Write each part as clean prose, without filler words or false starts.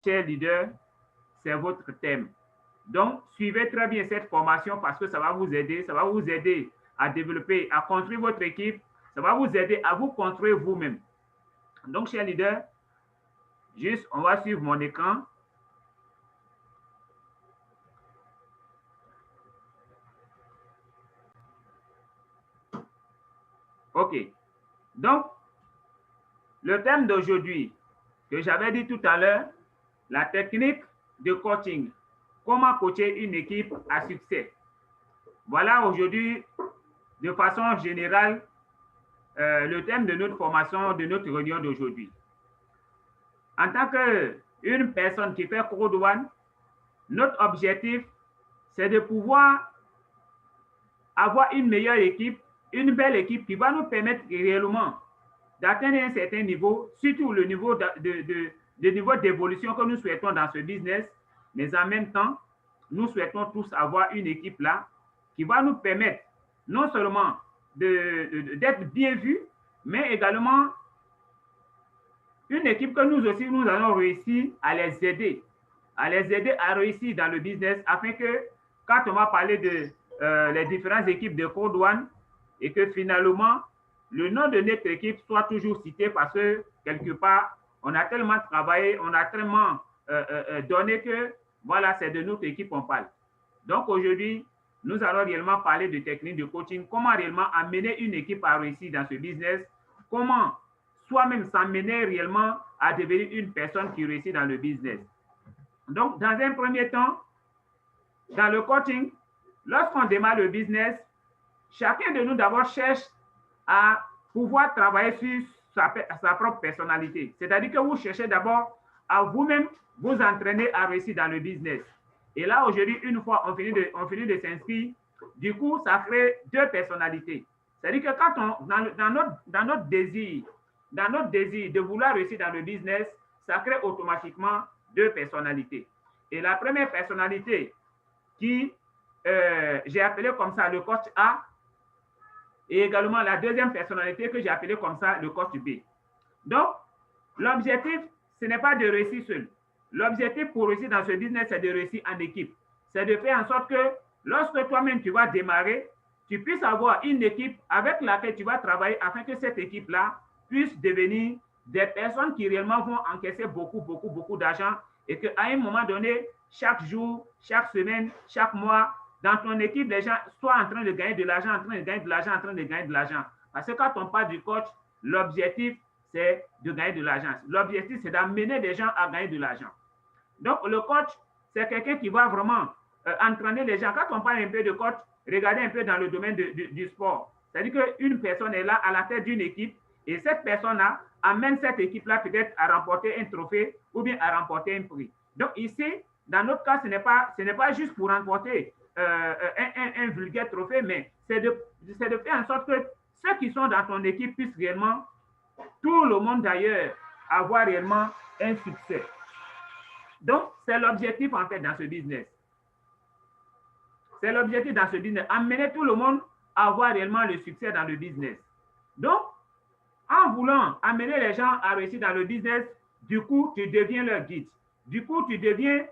chers leaders, c'est votre thème. Donc, suivez très bien cette formation parce que ça va vous aider à développer, à construire votre équipe, ça va vous aider à vous construire vous-même. Donc, chers leaders, juste, on va suivre mon écran. OK. Donc, le thème d'aujourd'hui, que j'avais dit tout à l'heure, la technique de coaching. Comment coacher une équipe à succès. Voilà aujourd'hui, de façon générale, le thème de notre formation, de notre réunion d'aujourd'hui. En tant qu'une personne qui fait Code One, notre objectif, c'est de pouvoir avoir une meilleure équipe, une belle équipe qui va nous permettre réellement d'atteindre un certain niveau, surtout le niveau d'évolution que nous souhaitons dans ce business, mais en même temps, nous souhaitons tous avoir une équipe là qui va nous permettre non seulement d'être bien vus, mais également une équipe que nous aussi, nous allons réussir à les aider à réussir dans le business afin que quand on va parler de les différentes équipes de Code One et que finalement, le nom de notre équipe soit toujours cité parce que quelque part, on a tellement travaillé, on a tellement donné que voilà, c'est de notre équipe qu'on parle. Donc aujourd'hui, nous allons réellement parler de techniques de coaching, comment réellement amener une équipe à réussir dans ce business, comment soi-même s'amener réellement à devenir une personne qui réussit dans le business. Donc, dans un premier temps, dans le coaching, lorsqu'on démarre le business, chacun de nous d'abord cherche à pouvoir travailler sur sa propre personnalité. C'est-à-dire que vous cherchez d'abord à vous-même vous entraîner à réussir dans le business. Et là, aujourd'hui, une fois on finit de s'inscrire, du coup, ça crée deux personnalités. C'est-à-dire que quand dans notre désir de vouloir réussir dans le business, ça crée automatiquement deux personnalités. Et la première personnalité qui, j'ai appelé comme ça le coach A, et également la deuxième personnalité que j'ai appelée comme ça le coach B. Donc, l'objectif, ce n'est pas de réussir seul. L'objectif pour réussir dans ce business, c'est de réussir en équipe. C'est de faire en sorte que lorsque toi-même tu vas démarrer, tu puisses avoir une équipe avec laquelle tu vas travailler afin que cette équipe-là puisse devenir des personnes qui réellement vont encaisser beaucoup d'argent et qu'à un moment donné, chaque jour, chaque semaine, chaque mois, dans ton équipe, les gens soient en train de gagner de l'argent, en train de gagner de l'argent, en train de gagner de l'argent. Parce que quand on parle du coach, l'objectif, c'est de gagner de l'argent. L'objectif, c'est d'amener des gens à gagner de l'argent. Donc, le coach, c'est quelqu'un qui va vraiment entraîner les gens. Quand on parle un peu de coach, regardez un peu dans le domaine du sport. C'est-à-dire qu'une personne est là à la tête d'une équipe et cette personne-là amène cette équipe-là peut-être à remporter un trophée ou bien à remporter un prix. Donc, ici, dans notre cas, ce n'est pas juste pour remporter un vulgaire trophée, mais c'est de faire en sorte que ceux qui sont dans ton équipe puissent réellement, tout le monde d'ailleurs, avoir réellement un succès. Donc, c'est l'objectif en fait dans ce business. C'est l'objectif dans ce business, amener tout le monde à avoir réellement le succès dans le business. Donc, en voulant amener les gens à réussir dans le business, du coup, tu deviens leur guide. Du coup, tu deviens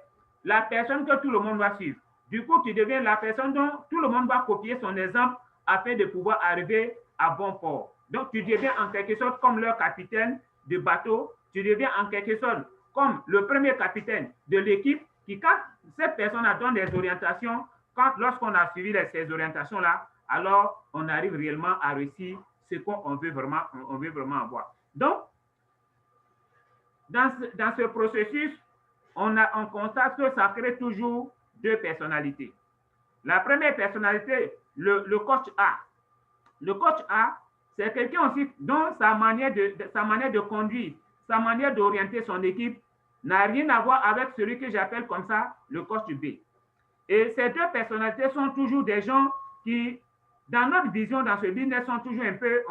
la personne que tout le monde va suivre. Du coup, tu deviens la personne dont tout le monde va copier son exemple afin de pouvoir arriver à bon port. Donc, tu deviens en quelque sorte comme leur capitaine de bateau. Tu deviens en quelque sorte comme le premier capitaine de l'équipe qui, quand cette personne donne des orientations, lorsqu'on a suivi ces orientations-là, alors on arrive réellement à réussir ce qu'on veut vraiment avoir. Donc, dans ce processus, on constate que ça crée toujours deux personnalités. La première personnalité, le coach A. Le coach A, c'est quelqu'un aussi dont sa manière de conduire, sa manière d'orienter son équipe n'a rien à voir avec celui que j'appelle comme ça le coach B. Et ces deux personnalités sont toujours des gens qui, dans notre vision, dans ce business, sont toujours un peu,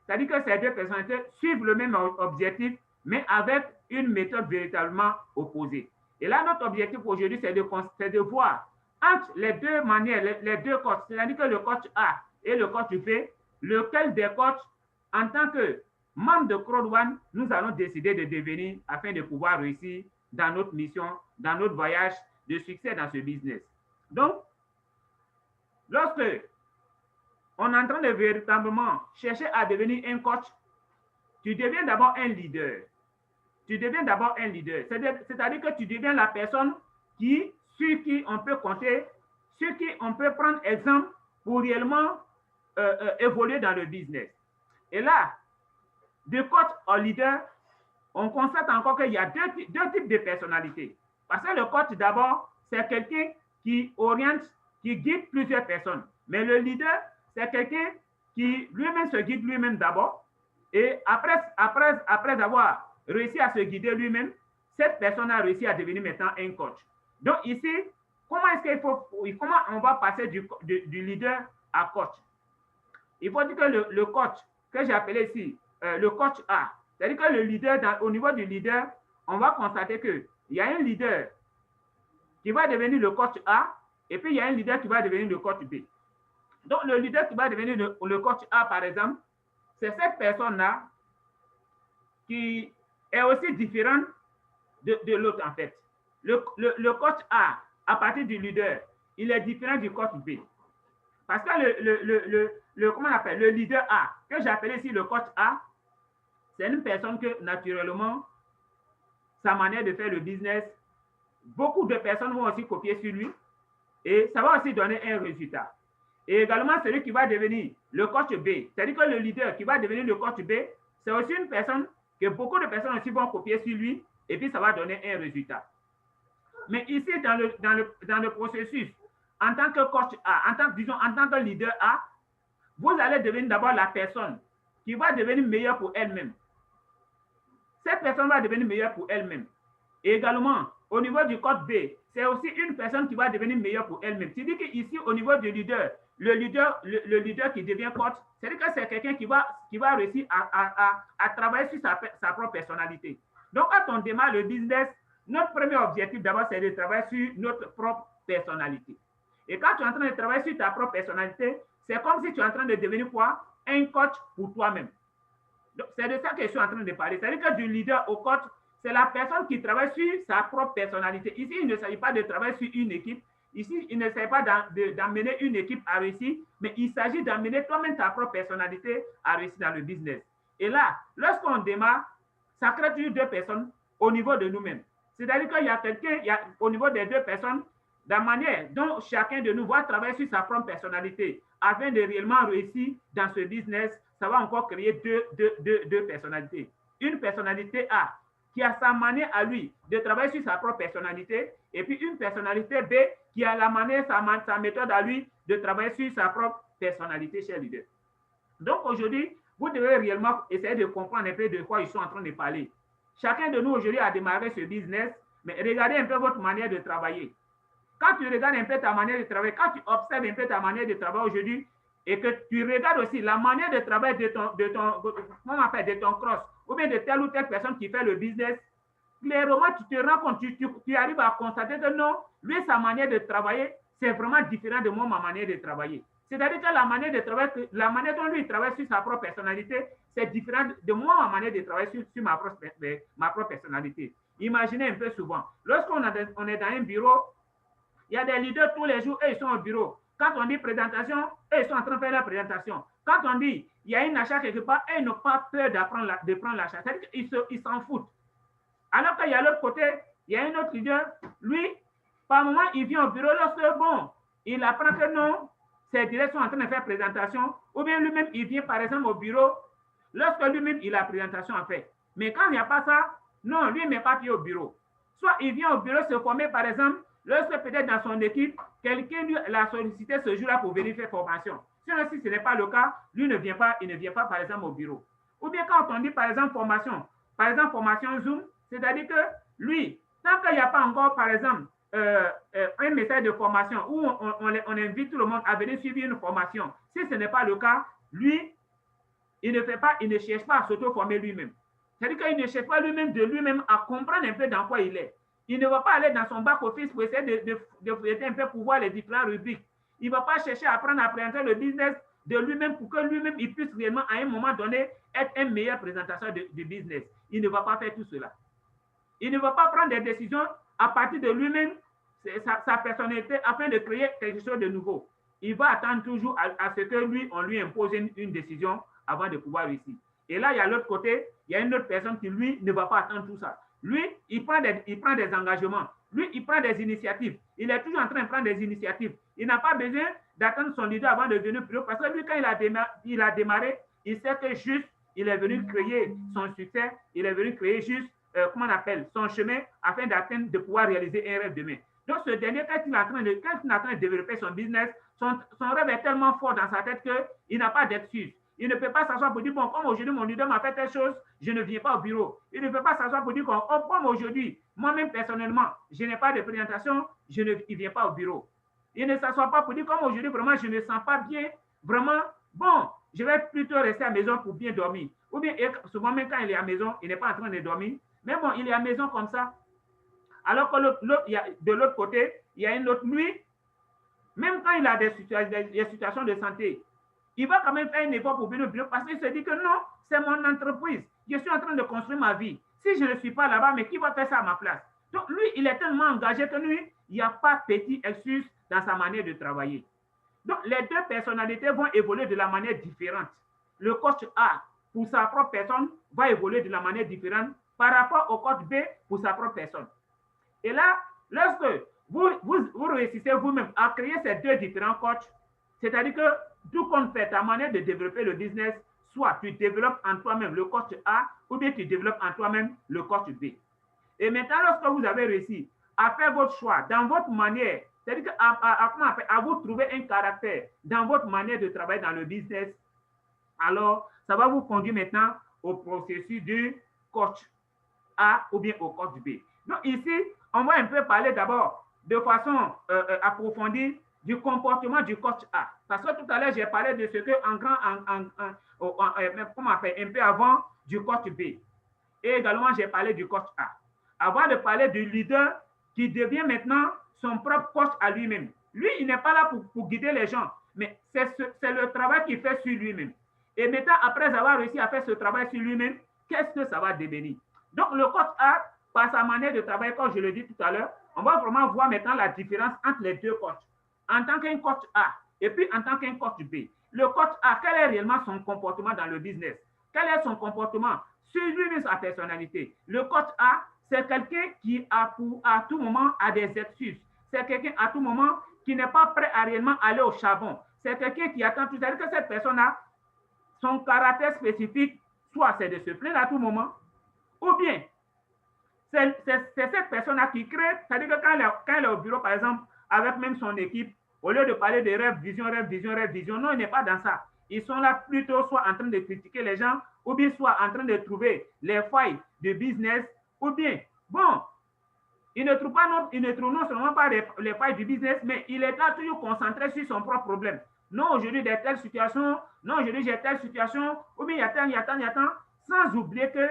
c'est-à-dire que ces deux personnalités suivent le même objectif, mais avec une méthode véritablement opposée. Et là, notre objectif aujourd'hui, c'est de voir entre les deux manières, les deux coachs, c'est-à-dire que le coach A et le coach B, lequel des coachs, en tant que membre de Code One, nous allons décider de devenir afin de pouvoir réussir dans notre mission, dans notre voyage de succès dans ce business. Donc, lorsque on est en train de véritablement chercher à devenir un coach, tu deviens d'abord un leader. Tu deviens d'abord un leader. C'est-à-dire que tu deviens la personne sur qui on peut compter, sur qui on peut prendre exemple pour réellement évoluer dans le business. Et là, de coach au leader, on constate encore qu'il y a deux types de personnalités. Parce que le coach, d'abord, c'est quelqu'un qui oriente, qui guide plusieurs personnes. Mais le leader, c'est quelqu'un qui lui-même se guide lui-même d'abord. Et après avoir réussi à se guider lui-même, cette personne a réussi à devenir maintenant un coach. Donc ici, comment on va passer du leader à coach? Il faut dire que le coach, que j'ai appelé ici, le coach A, c'est-à-dire que le leader, au niveau du leader, on va constater qu'il y a un leader qui va devenir le coach A, et puis il y a un leader qui va devenir le coach B. Donc le leader qui va devenir le coach A, par exemple, c'est cette personne-là qui est aussi différente de l'autre, en fait. Le coach A, à partir du leader, il est différent du coach B. Parce que comment on appelle, le leader A, que j'appelle ici le coach A, c'est une personne que, naturellement, sa manière de faire le business, beaucoup de personnes vont aussi copier sur lui et ça va aussi donner un résultat. Et également, celui qui va devenir le coach B, c'est-à-dire que le leader qui va devenir le coach B, c'est aussi une personne que beaucoup de personnes aussi vont copier sur lui et puis ça va donner un résultat. Mais ici, dans le processus, en tant que coach A, en tant que leader A, vous allez devenir d'abord la personne qui va devenir meilleure pour elle-même. Cette personne va devenir meilleure pour elle-même. Et également, au niveau du coach B, c'est aussi une personne qui va devenir meilleure pour elle-même. C'est-à-dire qu'ici, au niveau du leader, le leader qui devient coach, c'est-à-dire que c'est quelqu'un qui va réussir à travailler sur sa propre personnalité. Donc, quand on démarre le business, notre premier objectif d'abord, c'est de travailler sur notre propre personnalité. Et quand tu es en train de travailler sur ta propre personnalité, c'est comme si tu es en train de devenir quoi? Un coach pour toi-même. C'est de ça que je suis en train de parler. C'est-à-dire que du leader au coach, c'est la personne qui travaille sur sa propre personnalité. Ici, il ne s'agit pas de travailler sur une équipe. Ici, il ne s'agit pas d'emmener une équipe à réussir, mais il s'agit d'emmener toi-même ta propre personnalité à réussir dans le business. Et là, lorsqu'on démarre, ça crée toujours deux personnes au niveau de nous-mêmes. C'est-à-dire qu'il y a quelqu'un, au niveau des deux personnes, la manière dont chacun de nous va travailler sur sa propre personnalité afin de réellement réussir dans ce business, ça va encore créer deux personnalités. Une personnalité A qui a sa manière à lui de travailler sur sa propre personnalité et puis une personnalité B qui a la manière, sa méthode à lui de travailler sur sa propre personnalité chez leader. Donc aujourd'hui, vous devez réellement essayer de comprendre un peu de quoi ils sont en train de parler. Chacun de nous aujourd'hui a démarré ce business, mais regardez un peu votre manière de travailler. Quand tu regardes un peu ta manière de travailler, quand tu observes un peu ta manière de travailler aujourd'hui, et que tu regardes aussi la manière de travail de ton cross, ou bien de telle ou telle personne qui fait le business, clairement, tu te rends compte, tu arrives à constater que non, lui, sa manière de travailler, c'est vraiment différent de moi, ma manière de travailler. C'est-à-dire que la manière de travailler, la manière dont lui travaille sur sa propre personnalité, c'est différent de moi, ma manière de travailler sur ma propre personnalité. Imaginez un peu souvent, lorsqu'on est dans un bureau, il y a des leaders tous les jours, eux, ils sont au bureau. Quand on dit présentation, eux, ils sont en train de faire la présentation. Quand on dit, il y a un achat quelque part, eux, ils n'ont pas peur de prendre l'achat. C'est-à-dire qu'ils s'en foutent. Alors qu'il y a l'autre côté, il y a un autre leader, lui, par moment, il vient au bureau lorsque, bon, il apprend que non, ses directs sont en train de faire présentation, ou bien lui-même, il vient par exemple au bureau, lorsque lui-même, il a la présentation en fait. Mais quand il n'y a pas ça, non, lui, il ne met pas pied au bureau. Soit il vient au bureau se former, par exemple, lorsque peut-être dans son équipe, quelqu'un l'a sollicité ce jour-là pour venir faire formation. Sinon, si ce n'est pas le cas, lui il ne vient pas, par exemple, au bureau. Ou bien quand on dit, par exemple, formation Zoom, c'est-à-dire que lui, tant qu'il n'y a pas encore, par exemple, un message de formation où on invite tout le monde à venir suivre une formation, si ce n'est pas le cas, lui, il ne cherche pas à s'auto-former lui-même. C'est-à-dire qu'il ne cherche pas lui-même de lui-même à comprendre un peu dans quoi il est. Il ne va pas aller dans son back-office pour essayer de fouetter un peu pour voir les différents rubriques. Il ne va pas chercher à apprendre à présenter le business de lui-même pour que lui-même il puisse réellement à un moment donné être un meilleur présentateur du business. Il ne va pas faire tout cela. Il ne va pas prendre des décisions à partir de lui-même, sa personnalité, afin de créer quelque chose de nouveau. Il va attendre toujours à ce que lui, on lui impose une décision avant de pouvoir réussir. Et là, il y a l'autre côté, il y a une autre personne qui, lui, ne va pas attendre tout ça. Lui, il prend des engagements. Lui, il prend des initiatives. Il est toujours en train de prendre des initiatives. Il n'a pas besoin d'attendre son leader avant de venir plus haut. Parce que lui, quand il a démarré, il sait que juste, il est venu créer son succès. Il est venu créer juste, comment on appelle, son chemin afin d'atteindre, de pouvoir réaliser un rêve demain. Donc, ce dernier, quand il est en train de développer son business, son rêve est tellement fort dans sa tête qu'il n'a pas d'excuse. Il ne peut pas s'asseoir pour dire, bon, comme aujourd'hui, mon leader m'a fait telle chose, je ne viens pas au bureau. Il ne peut pas s'asseoir pour dire, oh, comme aujourd'hui, moi-même personnellement, je n'ai pas de présentation, je ne viens pas au bureau. Il ne s'assoit pas pour dire, comme aujourd'hui, vraiment, je ne sens pas bien, vraiment, bon, je vais plutôt rester à la maison pour bien dormir. Ou bien, souvent, même quand il est à la maison, il n'est pas en train de dormir. Mais bon, il est à la maison comme ça. Alors que de l'autre côté, il y a une autre nuit, même quand il a des situations de santé, il va quand même faire un effort pour venir au bureau parce qu'il se dit que non, c'est mon entreprise. Je suis en train de construire ma vie. Si je ne suis pas là-bas, mais qui va faire ça à ma place? Donc, lui, il est tellement engagé que lui, il n'y a pas petit excuse dans sa manière de travailler. Donc, les deux personnalités vont évoluer de la manière différente. Le coach A, pour sa propre personne, va évoluer de la manière différente par rapport au coach B pour sa propre personne. Et là, lorsque vous réussissez vous-même à créer ces deux différents coachs, c'est-à-dire que tout compte fait, ta manière de développer le business, soit tu développes en toi-même le coach A, ou bien tu développes en toi-même le coach B. Et maintenant, lorsque vous avez réussi à faire votre choix dans votre manière, c'est-à-dire à vous trouver un caractère dans votre manière de travailler dans le business, alors ça va vous conduire maintenant au processus du coach A ou bien au coach B. Donc ici, on va un peu parler d'abord de façon approfondie du comportement du coach A. Parce que tout à l'heure, j'ai parlé de ce que un peu avant du coach B. Et également, j'ai parlé du coach A. Avant de parler du leader qui devient maintenant son propre coach à lui-même. Lui, il n'est pas là pour guider les gens, mais c'est le travail qu'il fait sur lui-même. Et maintenant, après avoir réussi à faire ce travail sur lui-même, qu'est-ce que ça va devenir? Donc, le coach A, par sa manière de travailler, comme je le dis tout à l'heure, on va vraiment voir maintenant la différence entre les deux coachs. En tant qu'un coach A et puis en tant qu'un coach B. Le coach A, quel est réellement son comportement dans le business? Quel est son comportement sur lui-même, sa personnalité? Le coach A, c'est quelqu'un qui à tout moment a des excuses. C'est quelqu'un à tout moment qui n'est pas prêt à réellement aller au charbon. C'est quelqu'un qui attend tout à l'heure que cette personne-là, son caractère spécifique, soit c'est de se plaindre à tout moment, ou bien c'est cette personne-là qui crée, c'est-à-dire que quand elle est au bureau, par exemple, avec même son équipe, au lieu de parler de rêve, vision, non, il n'est pas dans ça. Ils sont là plutôt soit en train de critiquer les gens, ou bien soit en train de trouver les failles de business, ou bien, bon, il ne trouve non seulement pas les failles du business, mais il est là toujours concentré sur son propre problème. Non, aujourd'hui, j'ai telle situation, non, aujourd'hui, j'ai telle situation, ou bien il y a tant, sans oublier que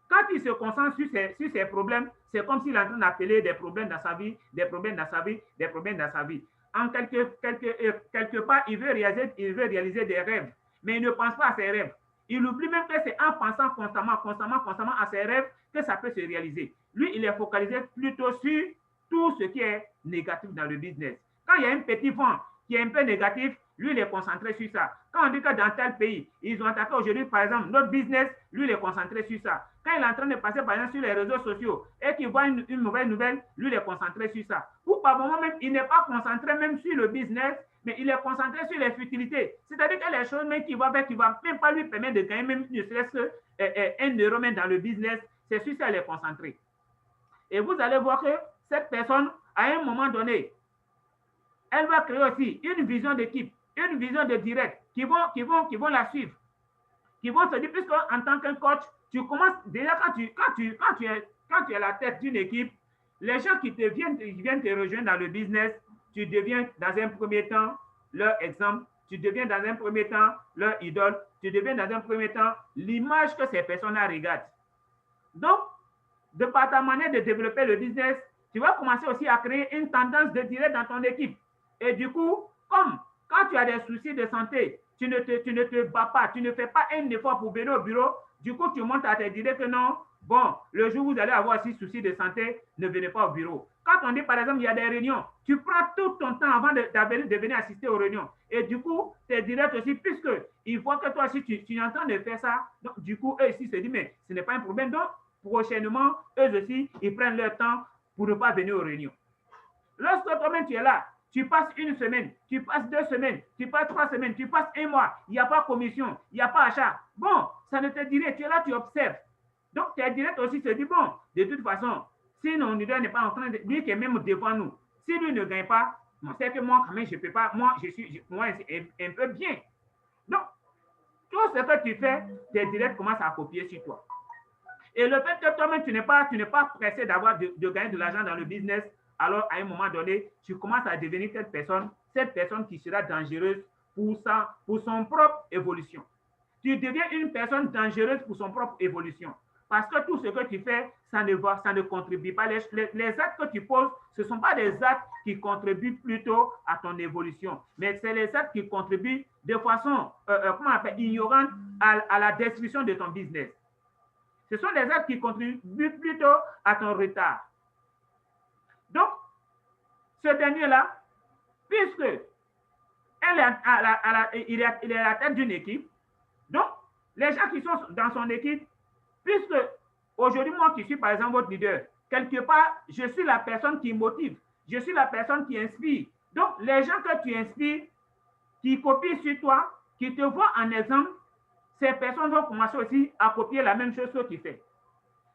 quand il se concentre sur ses problèmes, c'est comme s'il est en train d'appeler des problèmes dans sa vie, des problèmes dans sa vie, des problèmes dans sa vie. En quelque part, il veut réaliser des rêves, mais il ne pense pas à ses rêves. Il oublie même que c'est en pensant constamment à ses rêves que ça peut se réaliser. Lui, il est focalisé plutôt sur tout ce qui est négatif dans le business. Quand il y a un petit vent qui est un peu négatif, lui, il est concentré sur ça. Quand on dit que dans tel pays, ils ont attaqué aujourd'hui, par exemple, notre business, lui, il est concentré sur ça. Quand il est en train de passer, par exemple, sur les réseaux sociaux et qu'il voit une mauvaise nouvelle, lui, il est concentré sur ça. Ou par moment même, il n'est pas concentré même sur le business, mais il est concentré sur les futilités. C'est-à-dire que les choses même qu'il va faire, qui ne va même pas lui permettre de gagner même ne serait-ce qu'un euro même dans le business, c'est sur ça qu'il est concentré. Et vous allez voir que cette personne, à un moment donné, elle va créer aussi une vision d'équipe, une vision de direct, qui vont la suivre, qui vont se dire, puisque en tant qu'un coach, tu commences déjà quand tu es à la tête d'une équipe, les gens qui viennent te rejoindre dans le business, tu deviens dans un premier temps leur exemple, tu deviens dans un premier temps leur idole, tu deviens dans un premier temps l'image que ces personnes-là regardent. Donc, de par ta manière de développer le business, tu vas commencer aussi à créer une tendance de direct dans ton équipe. Et du coup, comme quand tu as des soucis de santé, tu ne te bats pas, tu ne fais pas un effort pour venir au bureau, du coup, tu montes à te dire que non, bon, le jour où vous allez avoir aussi souci de santé, ne venez pas au bureau. Quand on dit, par exemple, il y a des réunions, tu prends tout ton temps avant de venir assister aux réunions. Et du coup, tes directs aussi, puisque ils voient que toi aussi, tu es en train de faire ça. Donc, du coup, eux aussi se disent, mais ce n'est pas un problème. Donc, prochainement, eux aussi, ils prennent leur temps pour ne pas venir aux réunions. Lorsque toi-même tu es là, tu passes une semaine, tu passes 2 semaines, tu passes 3 semaines, tu passes 1 mois, il n'y a pas commission, il n'y a pas achat. Bon, ça ne te dirait, tu es là, tu observes. Donc, tes directs aussi se disent, bon, de toute façon, si mon leader n'est pas en train de dire qu'il est même devant nous, si lui ne gagne pas, c'est que moi, quand même, je ne peux pas, moi, je suis un peu bien. Donc, tout ce que tu fais, tes directs commencent à copier sur toi. Et le fait que toi-même, tu n'es pas pressé d'avoir de gagner de l'argent dans le business, alors à un moment donné, tu commences à devenir cette personne qui sera dangereuse pour son propre évolution. Tu deviens une personne dangereuse pour son propre évolution. Parce que tout ce que tu fais, ça ne contribue pas. Les actes que tu poses, ce ne sont pas des actes qui contribuent plutôt à ton évolution, mais c'est les actes qui contribuent de façon ignorante à la destruction de ton business. Ce sont des actes qui contribuent plutôt à ton retard. Donc, ce dernier-là, puisque il est à la tête d'une équipe, donc, les gens qui sont dans son équipe, puisque aujourd'hui, moi qui suis par exemple votre leader, quelque part, je suis la personne qui motive, je suis la personne qui inspire. Donc, les gens que tu inspires, qui copient sur toi, qui te voient en exemple, ces personnes vont commencer aussi à copier la même chose que tu fais.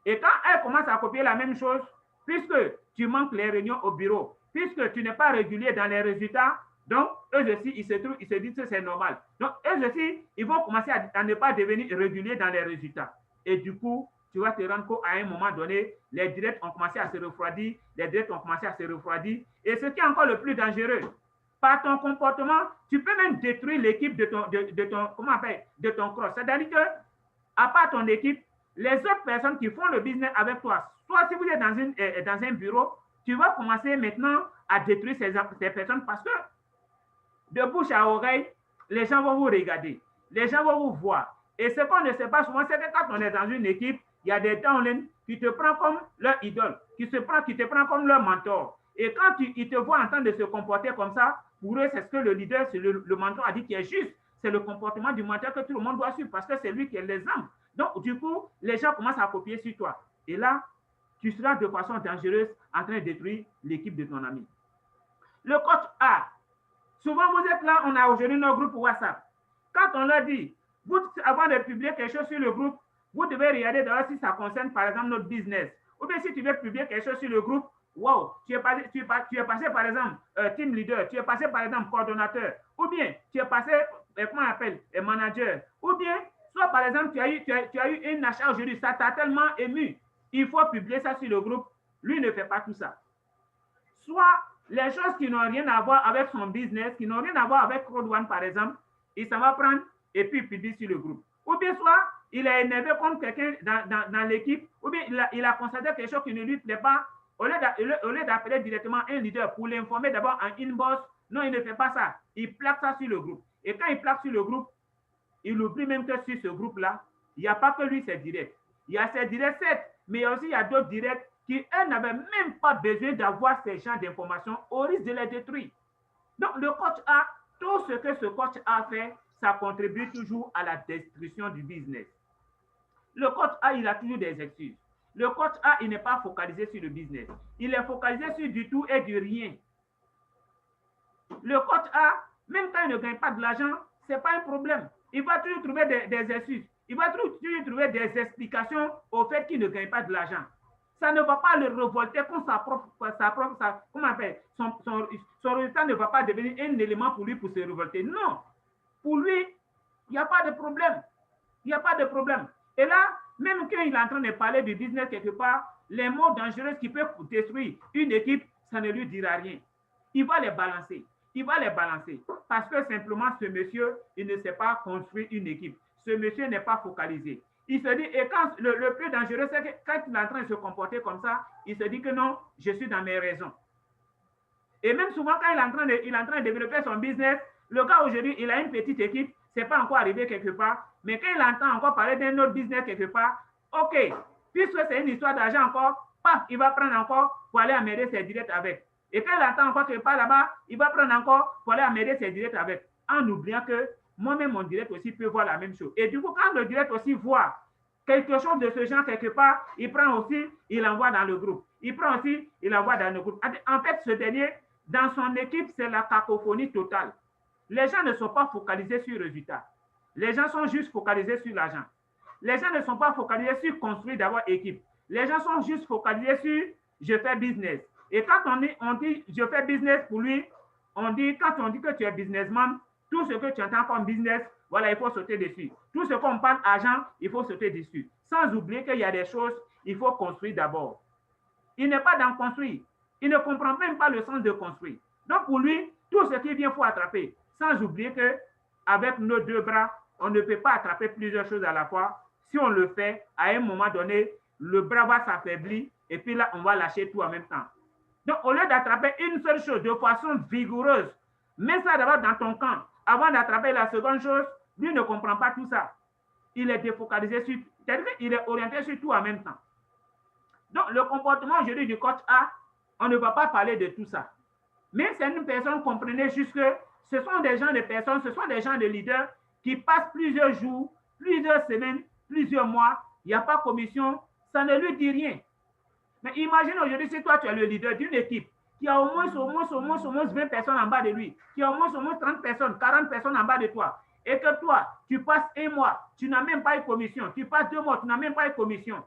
Et quand elles commencent à copier la même chose, puisque tu manques les réunions au bureau, puisque tu n'es pas régulier dans les résultats, donc eux aussi, ils se disent que c'est normal. Donc eux aussi, ils vont commencer à ne pas devenir réguliers dans les résultats. Et du coup, tu vas te rendre compte qu'à un moment donné, les directs ont commencé à se refroidir, Et ce qui est encore le plus dangereux, par ton comportement, tu peux même détruire l'équipe de ton cross. C'est-à-dire que, à part ton équipe, les autres personnes qui font le business avec toi, soit si vous êtes dans un bureau, tu vas commencer maintenant à détruire ces personnes parce que de bouche à oreille, les gens vont vous regarder, les gens vont vous voir. Et ce qu'on ne sait pas souvent, c'est que quand on est dans une équipe, il y a des downlines qui te prennent comme leur idole, qui te prennent comme leur mentor. Et quand ils te voient en train de se comporter comme ça, pour eux, c'est ce que le leader, le mentor a dit qui est juste. C'est le comportement du mentor que tout le monde doit suivre parce que c'est lui qui est l'exemple. Donc, du coup, les gens commencent à copier sur toi. Et là, tu seras de façon dangereuse en train de détruire l'équipe de ton ami. Le coach A. Souvent, vous êtes là, on a aujourd'hui nos groupes WhatsApp. Quand on leur dit, vous, avant de publier quelque chose sur le groupe, vous devez regarder d'abord si ça concerne, par exemple, notre business. Ou bien si tu veux publier quelque chose sur le groupe, wow, tu es passé par exemple, team leader, tu es passé, par exemple, coordonnateur, ou bien tu es passé, comment on appelle, manager, ou bien, soit, par exemple, tu as eu un achat aujourd'hui, ça t'a tellement ému, il faut publier ça sur le groupe. Lui ne fait pas tout ça. Soit, les choses qui n'ont rien à voir avec son business, qui n'ont rien à voir avec Code One, par exemple, il s'en va prendre et puis il publie sur le groupe. Ou bien soit, il est énervé contre quelqu'un dans l'équipe, ou bien il a constaté quelque chose qui ne lui plaît pas, au lieu d'appeler directement un leader pour l'informer d'abord en inbox, non, il ne fait pas ça. Il plaque ça sur le groupe. Et quand il plaque sur le groupe, il oublie même que sur ce groupe-là, il n'y a pas que lui, ses directs. Il y a ses directs, certes, mais aussi il y a d'autres directs qui, eux, n'avaient même pas besoin d'avoir ces genres d'informations au risque de les détruire. Donc, le coach A, tout ce que ce coach A fait, ça contribue toujours à la destruction du business. Le coach A, il a toujours des excuses. Le coach A, il n'est pas focalisé sur le business. Il est focalisé sur du tout et du rien. Le coach A, même quand il ne gagne pas de l'argent, ce n'est pas un problème. Il va toujours trouver des excuses. Il va toujours trouver des explications au fait qu'il ne gagne pas de l'argent. Ça ne va pas le révolter contre son résultat ne va pas devenir un élément pour lui pour se révolter. Non. Pour lui, il n'y a pas de problème. Il n'y a pas de problème. Et là, même quand il est en train de parler du business quelque part, les mots dangereux qui peuvent détruire une équipe, ça ne lui dira rien. Il va les balancer. Il va les balancer. Parce que simplement, ce monsieur, il ne sait pas construire une équipe. Ce monsieur n'est pas focalisé. Il se dit, et quand le plus dangereux, c'est que quand il est en train de se comporter comme ça, il se dit que non, je suis dans mes raisons. Et même souvent, quand il est en train de développer son business, le gars aujourd'hui, il a une petite équipe, ce n'est pas encore arrivé quelque part, mais quand il entend encore parler d'un autre business quelque part, ok, Puisque c'est une histoire d'argent encore, paf, il va prendre encore pour aller amener ses directs avec. Et quand il attend encore qu'il part là-bas, il va prendre encore pour aller amener ses directs avec. En oubliant que moi-même, mon direct aussi peut voir la même chose. Et du coup, quand le direct aussi voit quelque chose de ce genre quelque part, il prend aussi, il envoie dans le groupe. Il prend aussi, il envoie dans le groupe. En fait, ce dernier, dans son équipe, c'est la cacophonie totale. Les gens ne sont pas focalisés sur le résultat. Les gens sont juste focalisés sur l'argent. Les gens ne sont pas focalisés sur construire d'abord équipe. Les gens sont juste focalisés sur je fais business. Et quand on dit je fais business pour lui, quand on dit que tu es businessman, tout ce que tu entends comme business, voilà, il faut sauter dessus. Tout ce qu'on parle argent, il faut sauter dessus. Sans oublier qu'il y a des choses, il faut construire d'abord. Il n'est pas dans construire. Il ne comprend même pas le sens de construire. Donc pour lui, tout ce qui vient, il faut attraper. Sans oublier qu'avec nos deux bras, on ne peut pas attraper plusieurs choses à la fois. Si on le fait, à un moment donné, le bras va s'affaiblir et puis là, on va lâcher tout en même temps. Donc, au lieu d'attraper une seule chose de façon vigoureuse, mets ça d'abord dans ton camp. Avant d'attraper la seconde chose, lui ne comprend pas tout ça. Il est défocalisé sur, c'est-à-dire qu'il est orienté sur tout en même temps. Donc, le comportement aujourd'hui du coach A, on ne va pas parler de tout ça. Mais c'est une personne, comprenez juste que ce sont des gens de personnes, ce sont des gens de leaders qui passent plusieurs jours, plusieurs semaines, plusieurs mois, il n'y a pas de commission, ça ne lui dit rien. Mais imagine aujourd'hui si toi tu es le leader d'une équipe qui a au moins 20 personnes en bas de lui, qui a au moins 30 personnes, 40 personnes en bas de toi, et que toi, tu passes un mois, tu n'as même pas une commission, tu passes 2 mois, tu n'as même pas une commission.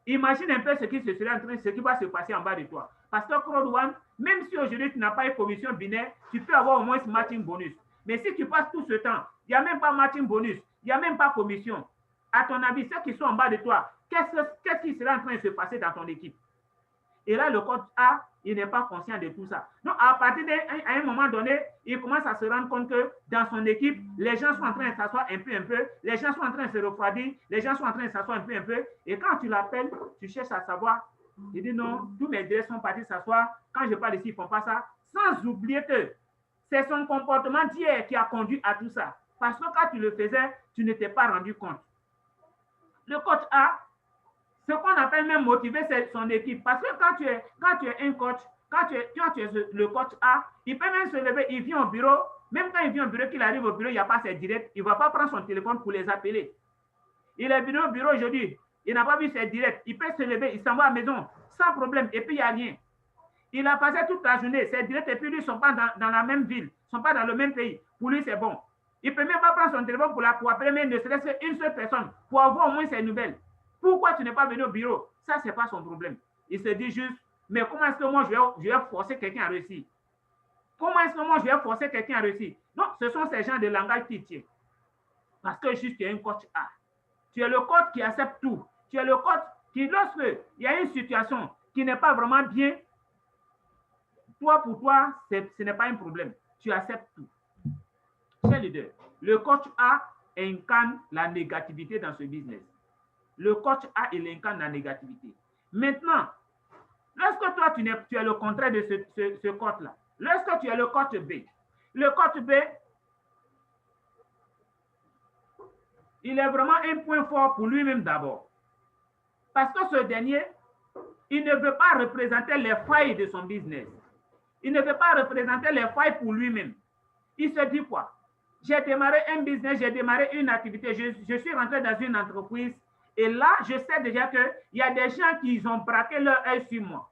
Imagine un peu ce qui va se passer en bas de toi. Parce que Crowd One, même si aujourd'hui tu n'as pas une commission binaire, tu peux avoir au moins ce matching bonus. Mais si tu passes tout ce temps, il n'y a même pas matching bonus, il n'y a même pas commission. À ton avis, ceux qui sont en bas de toi, qu'est-ce qui sera en train de se passer dans ton équipe? Et là, le coach A, il n'est pas conscient de tout ça. Donc, à partir d'un un moment donné, il commence à se rendre compte que dans son équipe, les gens sont en train de s'asseoir un peu, les gens sont en train de se refroidir, les gens sont en train de s'asseoir un peu. Et quand tu l'appelles, tu cherches à savoir. Il dit non, tous mes directs sont partis s'asseoir. Quand je parle ici, ils ne font pas ça. Sans oublier que c'est son comportement d'hier qui a conduit à tout ça. Parce que quand tu le faisais, tu ne t'es pas rendu compte. Le coach A, ce qu'on appelle même motiver, c'est son équipe. Parce que quand tu es un coach, quand tu es le coach A, il peut même se lever, il vient au bureau. Même quand il vient au bureau, qu'il arrive au bureau, il n'y a pas ses directs, il ne va pas prendre son téléphone pour les appeler. Il est venu au bureau aujourd'hui, il n'a pas vu ses directs, il peut se lever, il s'en va à la maison, sans problème, et puis il n'y a rien. Il a passé toute la journée, ses directs, et puis lui, ils ne sont pas dans la même ville, ils ne sont pas dans le même pays. Pour lui, c'est bon. Il ne peut même pas prendre son téléphone pour appeler, mais ne serait-ce qu'une seule personne, pour avoir au moins ses nouvelles. Pourquoi tu n'es pas venu au bureau? Ça, ce n'est pas son problème. Il se dit juste, mais comment est-ce que moi, je vais forcer quelqu'un à réussir? Comment est-ce que moi, je vais forcer quelqu'un à réussir? Non, ce sont ces gens de langage qui tiennent. Parce que juste, tu es un coach A. Tu es le coach qui accepte tout. Tu es le coach qui, lorsqu'il y a une situation qui n'est pas vraiment bien, toi, pour toi, ce n'est pas un problème. Tu acceptes tout. Cher leader, le coach A incarne la négativité dans ce business. Le coach A, il incarne la négativité. Maintenant, lorsque toi, tu es le contraire de ce coach-là, lorsque tu es le coach B, il est vraiment un point fort pour lui-même d'abord. Parce que ce dernier, il ne veut pas représenter les failles de son business. Il ne veut pas représenter les failles pour lui-même. Il se dit quoi? J'ai démarré un business, j'ai démarré une activité, je suis rentré dans une entreprise et là, je sais déjà qu'il y a des gens qui ont braqué leur œil sur moi.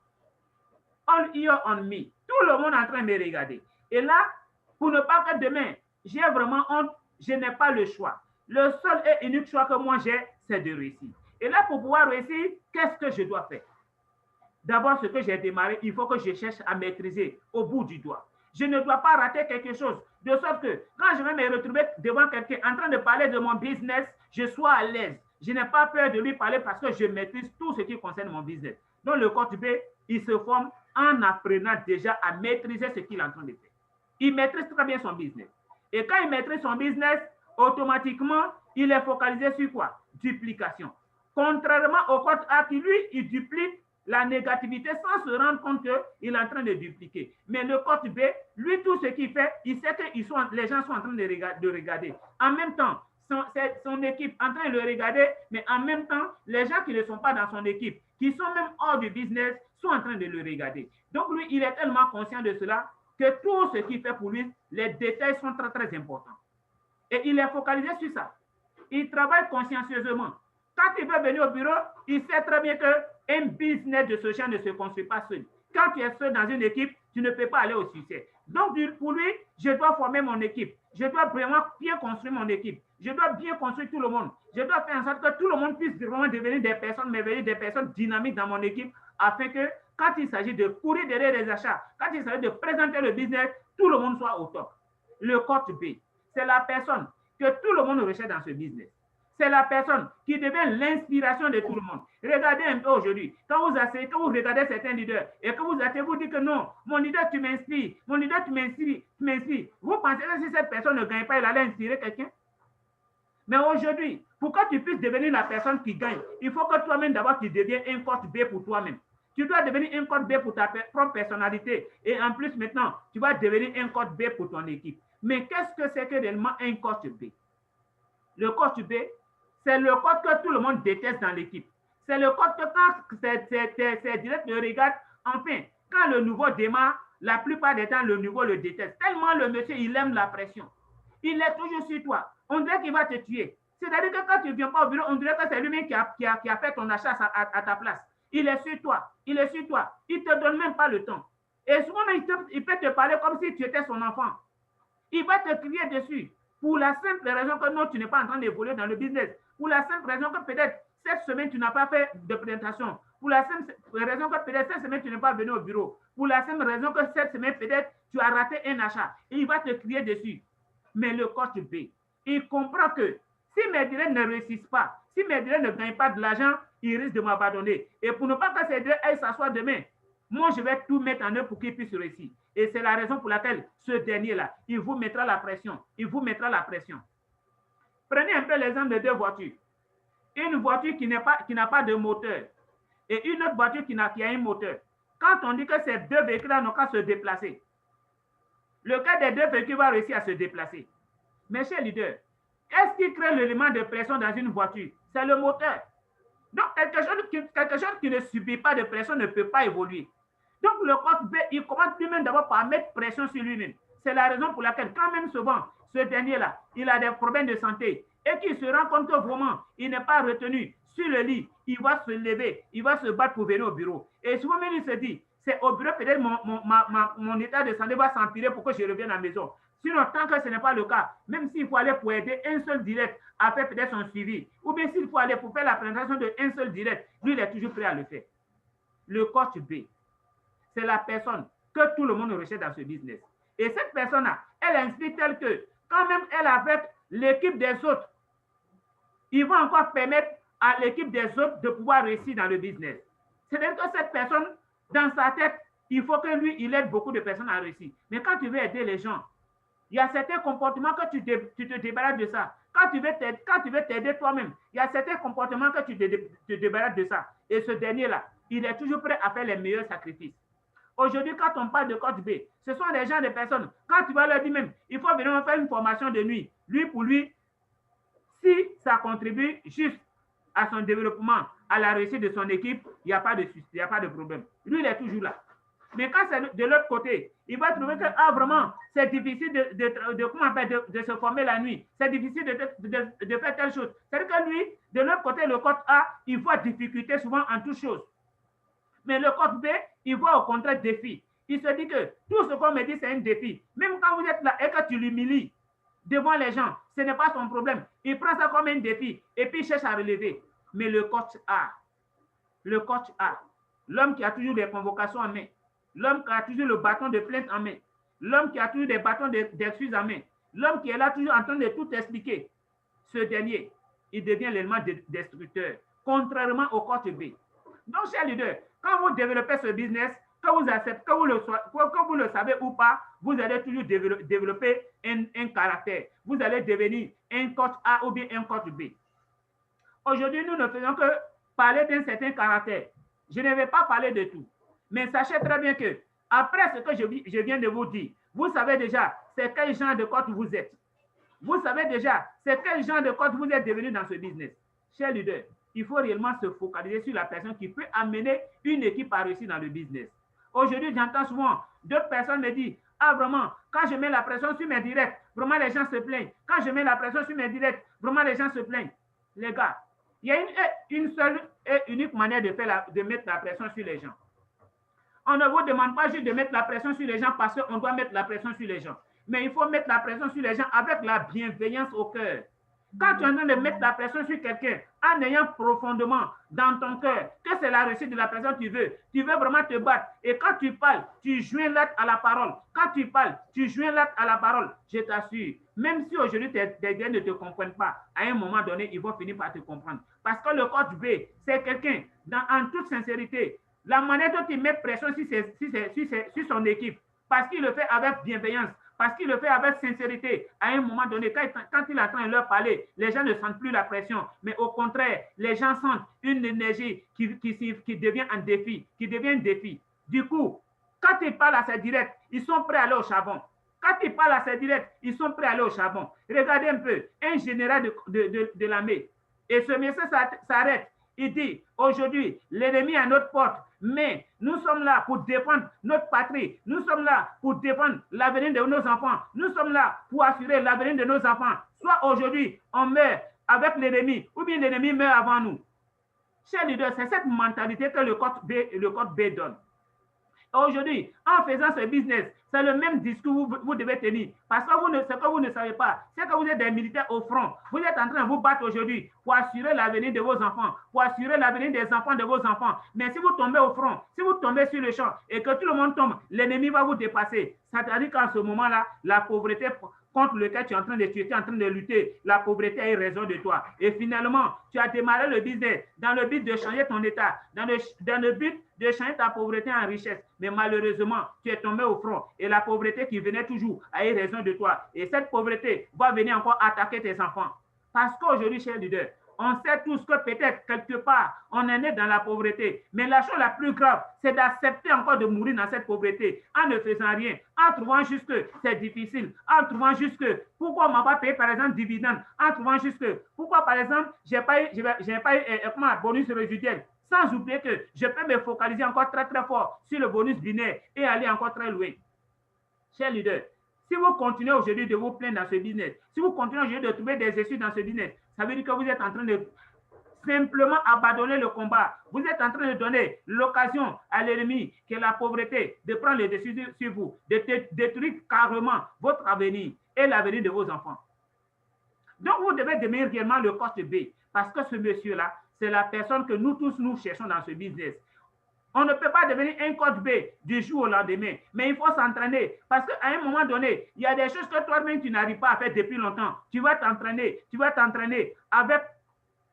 All ear on me. Tout le monde est en train de me regarder. Et là, pour ne pas que demain, j'ai vraiment honte, je n'ai pas le choix. Le seul et unique choix que moi j'ai, c'est de réussir. Et là, pour pouvoir réussir, qu'est-ce que je dois faire? D'abord, ce que j'ai démarré, il faut que je cherche à maîtriser au bout du doigt. Je ne dois pas rater quelque chose, de sorte que quand je vais me retrouver devant quelqu'un en train de parler de mon business, je sois à l'aise. Je n'ai pas peur de lui parler parce que je maîtrise tout ce qui concerne mon business. Donc, le coach B, il se forme en apprenant déjà à maîtriser ce qu'il est en train de faire. Il maîtrise très bien son business. Et quand il maîtrise son business, automatiquement, il est focalisé sur quoi? Duplication. Contrairement au coach A qui, lui, il duplique la négativité sans se rendre compte qu'il est en train de dupliquer. Mais le coach B, lui, tout ce qu'il fait, il sait que les gens sont en train de regarder. En même temps, son équipe en train de le regarder, mais en même temps, les gens qui ne sont pas dans son équipe, qui sont même hors du business, sont en train de le regarder. Donc lui, il est tellement conscient de cela que tout ce qu'il fait pour lui, les détails sont très, très importants. Et il est focalisé sur ça. Il travaille consciencieusement. Quand il veut venir au bureau, il sait très bien qu'un business de ce genre ne se construit pas seul. Quand tu es seul dans une équipe, tu ne peux pas aller au succès. Donc, pour lui, je dois former mon équipe. Je dois vraiment bien construire mon équipe. Je dois bien construire tout le monde. Je dois faire en sorte que tout le monde puisse vraiment devenir des personnes merveilleuses, des personnes dynamiques dans mon équipe, afin que quand il s'agit de courir derrière les achats, quand il s'agit de présenter le business, tout le monde soit au top. Le coach B, c'est la personne que tout le monde recherche dans ce business. C'est la personne qui devient l'inspiration de tout le monde. Regardez un peu aujourd'hui, quand vous asseyez, quand vous regardez certains leaders et que vous asseyez, vous dites que non, mon leader, tu m'inspires, mon leader, tu m'inspires. Vous pensez que si cette personne ne gagne pas, il allait inspirer quelqu'un? Mais aujourd'hui, pour que tu puisses devenir la personne qui gagne, il faut que toi-même d'abord tu deviennes un coach B pour toi-même. Tu dois devenir un coach B pour ta propre personnalité. Et en plus, maintenant, tu vas devenir un coach B pour ton équipe. Mais qu'est-ce que c'est que réellement un coach B? Le coach B, c'est le coach que tout le monde déteste dans l'équipe. C'est le coach que quand c'est direct le regarde, enfin, quand le nouveau démarre, la plupart des temps, le nouveau le déteste. Tellement le monsieur, il aime la pression. Il est toujours sur toi. On dirait qu'il va te tuer. C'est-à-dire que quand tu ne viens pas au bureau, on dirait que c'est lui-même qui a fait ton achat à ta place. Il est sur toi. Il est sur toi. Il ne te donne même pas le temps. Et souvent, il peut te parler comme si tu étais son enfant. Il va te crier dessus. Pour la simple raison que non, tu n'es pas en train d'évoluer dans le business. Pour la simple raison que peut-être cette semaine, tu n'as pas fait de présentation. Pour la simple raison que peut-être cette semaine, tu n'es pas venu au bureau. Pour la simple raison que cette semaine, peut-être, tu as raté un achat. Et il va te crier dessus. Mais le coach B, il comprend que si mes directs ne réussissent pas, si mes directs ne gagnent pas de l'argent, il risque de m'abandonner. Et pour ne pas que ces directs aillent s'asseoir demain, moi, je vais tout mettre en œuvre pour qu'il puisse réussir. Et c'est la raison pour laquelle ce dernier-là, il vous mettra la pression. Il vous mettra la pression. Prenez un peu l'exemple de deux voitures. Une voiture qui n'a pas de moteur et une autre voiture qui a un moteur. Quand on dit que ces deux véhicules n'ont qu'à se déplacer, lequel des deux véhicules va réussir à se déplacer? Mes chers leaders, est-ce qui crée l'élément de pression dans une voiture? C'est le moteur. Donc, quelque chose qui ne subit pas de pression ne peut pas évoluer. Donc, le coach B, il commence lui-même d'abord par mettre pression sur lui-même. C'est la raison pour laquelle, quand même souvent, ce dernier-là, il a des problèmes de santé et qu'il se rend compte que vraiment, il n'est pas retenu sur le lit, il va se lever, il va se battre pour venir au bureau. Et souvent, même, il se dit, c'est au bureau, peut-être mon état de santé va s'empirer pour que je revienne à la maison. Sinon, tant que ce n'est pas le cas, même s'il faut aller pour aider un seul direct à faire peut-être son suivi, ou bien s'il faut aller pour faire la présentation d'un seul direct, lui, il est toujours prêt à le faire. Le coach B, c'est la personne que tout le monde recherche dans ce business. Et cette personne-là, elle inspire telle que, quand même elle avec l'équipe des autres, il va encore permettre à l'équipe des autres de pouvoir réussir dans le business. C'est-à-dire que cette personne, dans sa tête, il faut que lui, il aide beaucoup de personnes à réussir. Mais quand tu veux aider les gens, il y a certains comportements que tu te débarrasses de ça. Quand tu veux t'aider toi-même, il y a certains comportements que tu te débarrasses de ça. Et ce dernier-là, il est toujours prêt à faire les meilleurs sacrifices. Aujourd'hui, quand on parle de coach B, ce sont des gens, des personnes, quand tu vas leur dire même, il faut venir faire une formation de nuit. Lui, pour lui, si ça contribue juste à son développement, à la réussite de son équipe, il n'y a pas de problème. Lui, il est toujours là. Mais quand c'est de l'autre côté, il va trouver que vraiment, c'est difficile de se former la nuit. C'est difficile de faire telle chose. C'est-à-dire que lui, de l'autre côté, le coach A, il voit difficulté souvent en toute chose. Mais le coach B, il voit au contraire défi. Il se dit que tout ce qu'on me dit, c'est un défi. Même quand vous êtes là et que tu l'humilies devant les gens, ce n'est pas son problème. Il prend ça comme un défi et puis il cherche à relever. Mais le coach A, l'homme qui a toujours des convocations en main, l'homme qui a toujours le bâton de plainte en main, l'homme qui a toujours des bâtons d'excuses en main, l'homme qui est là toujours en train de tout expliquer, ce dernier, il devient l'élément destructeur, contrairement au coach B. Donc, chers leaders, quand vous développez ce business, que vous acceptez, que vous le savez ou pas, vous allez toujours développer un caractère. Vous allez devenir un coach A ou bien un coach B. Aujourd'hui, nous ne faisons que parler d'un certain caractère. Je ne vais pas parler de tout. Mais sachez très bien que, après ce que je viens de vous dire, vous savez déjà c'est quel genre de coach vous êtes. Vous savez déjà, c'est quel genre de coach vous êtes devenu dans ce business. Cher leader, il faut réellement se focaliser sur la personne qui peut amener une équipe à réussir dans le business. Aujourd'hui, j'entends souvent d'autres personnes me dire, ah vraiment, quand je mets la pression sur mes directs, vraiment les gens se plaignent. Quand je mets la pression sur mes directs, vraiment les gens se plaignent. Les gars, il y a une seule et unique manière de mettre la pression sur les gens. On ne vous demande pas juste de mettre la pression sur les gens parce qu'on doit mettre la pression sur les gens. Mais il faut mettre la pression sur les gens avec la bienveillance au cœur. Quand tu es en train de mettre la pression sur quelqu'un, en ayant profondément dans ton cœur que c'est la réussite de la personne que tu veux vraiment te battre. Et quand tu parles, tu joins l'autre à la parole. Quand tu parles, tu joins l'autre à la parole. Je t'assure, même si aujourd'hui tes gars ne te comprennent pas, à un moment donné, ils vont finir par te comprendre. Parce que le coach B, c'est quelqu'un, en toute sincérité, la manière dont il met pression sur son équipe, parce qu'il le fait avec bienveillance, parce qu'il le fait avec sincérité. À un moment donné, quand il est en train de leur parler, les gens ne sentent plus la pression, mais au contraire, les gens sentent une énergie qui devient un défi, Du coup, quand il parle à ses directs, ils sont prêts à aller au charbon. Quand il parle à ses directs, ils sont prêts à aller au charbon. Regardez un peu, un général de l'armée, et ce message s'arrête. Il dit, aujourd'hui, l'ennemi est à notre porte, mais nous sommes là pour défendre notre patrie. Nous sommes là pour défendre l'avenir de nos enfants. Nous sommes là pour assurer l'avenir de nos enfants. Soit aujourd'hui, on meurt avec l'ennemi, ou bien l'ennemi meurt avant nous. Chers leaders, c'est cette mentalité que le code B donne. Aujourd'hui, en faisant ce business, c'est le même discours que vous devez tenir. Parce que ce que vous ne savez pas, c'est que vous êtes des militaires au front. Vous êtes en train de vous battre aujourd'hui pour assurer l'avenir de vos enfants, pour assurer l'avenir des enfants de vos enfants. Mais si vous tombez au front, si vous tombez sur le champ et que tout le monde tombe, l'ennemi va vous dépasser. C'est-à-dire qu'en ce moment-là, la pauvreté contre lequel tu es en train de lutter, la pauvreté a eu raison de toi. Et finalement, tu as démarré le business dans le but de changer ton état, dans le but de changer ta pauvreté en richesse. Mais malheureusement, tu es tombé au front et la pauvreté qui venait toujours a eu raison de toi. Et cette pauvreté va venir encore attaquer tes enfants. Parce qu'aujourd'hui, chers leaders, on sait tous que peut-être quelque part, on est né dans la pauvreté. Mais la chose la plus grave, c'est d'accepter encore de mourir dans cette pauvreté en ne faisant rien, en trouvant juste que c'est difficile, en trouvant juste que pourquoi on m'a pas payé par exemple dividende, en trouvant juste que pourquoi par exemple j'ai pas eu bonus résiduel. Sans oublier que je peux me focaliser encore très très fort sur le bonus binaire et aller encore très loin. Chers leaders, si vous continuez aujourd'hui de vous plaindre dans ce business, si vous continuez aujourd'hui de trouver des excuses dans ce business, ça veut dire que vous êtes en train de simplement abandonner le combat. Vous êtes en train de donner l'occasion à l'ennemi, qui est la pauvreté, de prendre les décisions sur vous, de détruire carrément votre avenir et l'avenir de vos enfants. Donc, vous devez devenir réellement le coach B, parce que ce monsieur-là, c'est la personne que nous tous, nous cherchons dans ce business. On ne peut pas devenir un coach B du jour au lendemain, mais il faut s'entraîner parce qu'à un moment donné, il y a des choses que toi-même tu n'arrives pas à faire depuis longtemps. Tu vas t'entraîner avec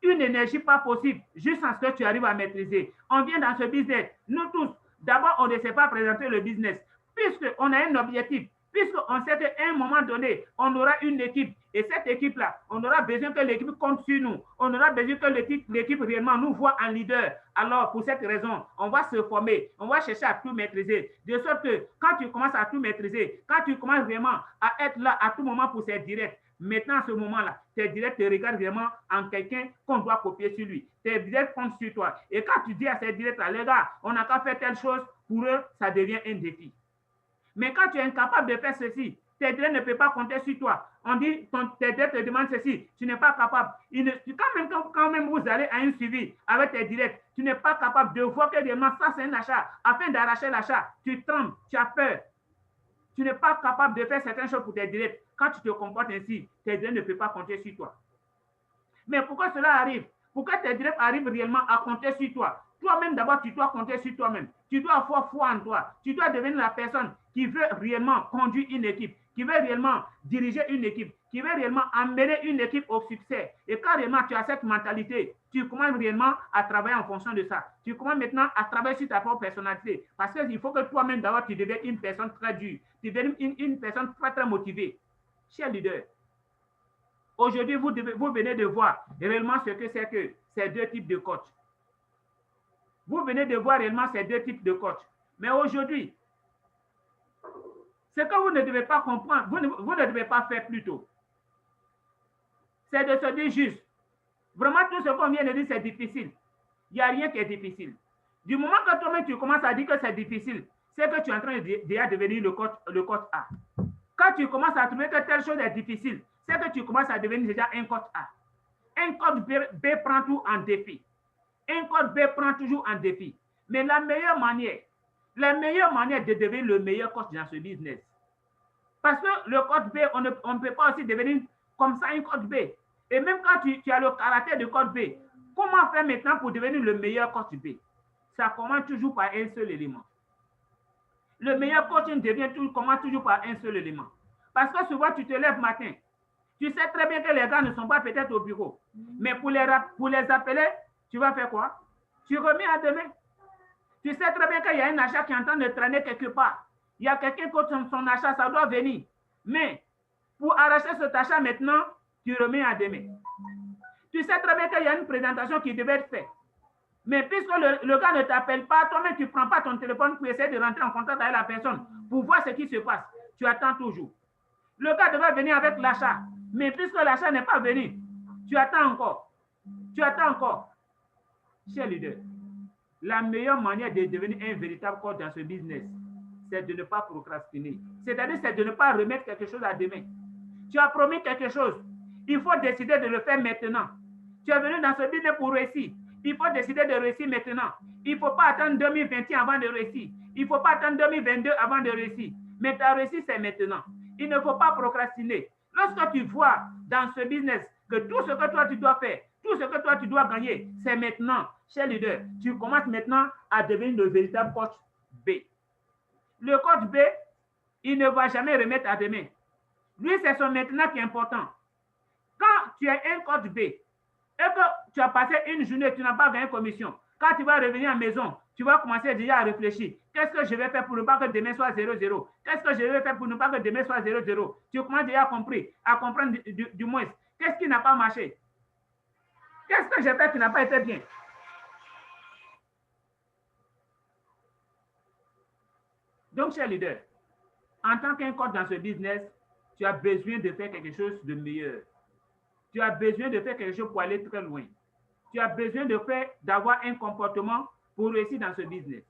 une énergie pas possible, juste en ce que tu arrives à maîtriser. On vient dans ce business, nous tous, d'abord on ne sait pas présenter le business, puisqu'on a un objectif, puisqu'on sait qu'à un moment donné, on aura une équipe, et cette équipe-là, on aura besoin que l'équipe compte sur nous, on aura besoin que l'équipe réellement nous voit en leader. Alors, pour cette raison, on va se former, on va chercher à tout maîtriser, de sorte que quand tu commences à tout maîtriser, quand tu commences vraiment à être là à tout moment pour ces directs, maintenant, à ce moment-là, tes directs te regardent vraiment en quelqu'un qu'on doit copier sur lui. Tes directs comptent sur toi. Et quand tu dis à ces directs-là, les gars, on n'a qu'à faire telle chose, pour eux, ça devient un défi. Mais quand tu es incapable de faire ceci, tes directs ne peuvent pas compter sur toi. On dit, tes directs te demandent ceci, tu n'es pas capable. Quand même vous allez à un suivi avec tes directs, tu n'es pas capable de voir que réellement ça c'est un achat. Afin d'arracher l'achat, tu trembles, tu as peur. Tu n'es pas capable de faire certaines choses pour tes directs. Quand tu te comportes ainsi, tes directs ne peuvent pas compter sur toi. Mais pourquoi cela arrive? Pourquoi tes directs arrivent réellement à compter sur toi? Toi-même, d'abord, tu dois compter sur toi-même. Tu dois avoir foi en toi. Tu dois devenir la personne qui veut réellement conduire une équipe, qui veut réellement diriger une équipe, qui veut réellement amener une équipe au succès. Et quand réellement tu as cette mentalité, tu commences réellement à travailler en fonction de ça. Tu commences maintenant à travailler sur ta propre personnalité. Parce qu'il faut que toi-même, d'abord, tu deviennes une personne très dure. Tu deviennes une personne très, très motivée. Cher leader, aujourd'hui, vous venez de voir réellement ce que c'est que ces deux types de coachs. Vous venez de voir réellement ces deux types de coachs. Mais aujourd'hui, ce que vous ne devez pas comprendre, vous ne devez pas faire plus tôt. c'est de se dire juste. Vraiment, tout ce qu'on vient de dire, c'est difficile. Il n'y a rien qui est difficile. Du moment que toi-même, tu commences à dire que c'est difficile, c'est que tu es en train de déjà devenir le coach A. Quand tu commences à trouver que telle chose est difficile, c'est que tu commences à devenir déjà un coach A. Un coach B prend tout en défi. Un coach B prend toujours en défi. Mais la meilleure manière de devenir le meilleur coach dans ce business, parce que le coach B, on ne peut pas aussi devenir comme ça un coach B. Et même quand tu as le caractère de coach B, comment faire maintenant pour devenir le meilleur coach B? Ça commence toujours par un seul élément. Le meilleur coaching commence toujours par un seul élément. Parce que souvent, tu te lèves matin, tu sais très bien que les gars ne sont pas peut-être au bureau. Mais pour les appeler, tu vas faire quoi? Tu remets à demain. Tu sais très bien qu'il y a un achat qui est en train de traîner quelque part. Il y a quelqu'un qui compte son achat, ça doit venir. Mais pour arracher cet achat maintenant, tu remets à demain. Tu sais très bien qu'il y a une présentation qui devait être faite. Mais puisque le gars ne t'appelle pas, toi-même, tu ne prends pas ton téléphone pour essayer de rentrer en contact avec la personne pour voir ce qui se passe. Tu attends toujours. Le gars devait venir avec l'achat. Mais puisque l'achat n'est pas venu, tu attends encore. Tu attends encore. Cher leader, la meilleure manière de devenir un véritable coach dans ce business, c'est de ne pas procrastiner. C'est-à-dire, c'est de ne pas remettre quelque chose à demain. Tu as promis quelque chose. Il faut décider de le faire maintenant. Tu es venu dans ce business pour réussir. Il faut décider de réussir maintenant. Il ne faut pas attendre 2021 avant de réussir. Il ne faut pas attendre 2022 avant de réussir. Mais ta réussite, c'est maintenant. Il ne faut pas procrastiner. Lorsque tu vois dans ce business que tout ce que toi, tu dois faire, tout ce que toi, tu dois gagner, c'est maintenant. Cher leader, tu commences maintenant à devenir le véritable coach B. Le coach B, il ne va jamais remettre à demain. Lui, c'est son maintenant qui est important. Quand tu es un coach B, et que tu as passé une journée, tu n'as pas gagné commission. Quand tu vas revenir à la maison, tu vas commencer déjà à réfléchir. Qu'est-ce que je vais faire pour ne pas que demain soit 0-0? Qu'est-ce que je vais faire pour ne pas que demain soit 0-0? Tu commences déjà à comprendre du moins. Qu'est-ce qui n'a pas marché? Qu'est-ce que j'ai fait qui n'a pas été bien? Donc, cher leader, en tant qu'un coach dans ce business, tu as besoin de faire quelque chose de meilleur. Tu as besoin de faire quelque chose pour aller très loin. Tu as besoin d'avoir un comportement pour réussir dans ce business.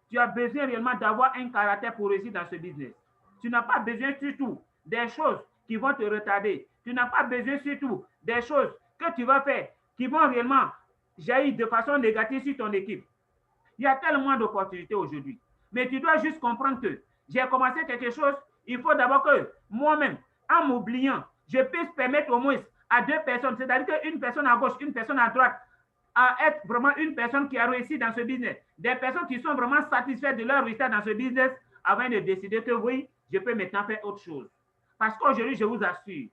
Tu as besoin réellement d'avoir un caractère pour réussir dans ce business. Tu n'as pas besoin surtout des choses qui vont te retarder. Tu n'as pas besoin surtout des choses que tu vas faire qui vont réellement jaillir de façon négative sur ton équipe. Il y a tellement d'opportunités aujourd'hui. Mais tu dois juste comprendre que j'ai commencé quelque chose, il faut d'abord que moi-même, en m'oubliant, je puisse permettre au moins à deux personnes, c'est-à-dire qu'une personne à gauche, une personne à droite, à être vraiment une personne qui a réussi dans ce business, des personnes qui sont vraiment satisfaites de leur résultat dans ce business, avant de décider que oui, je peux maintenant faire autre chose. Parce qu'aujourd'hui, je vous assure,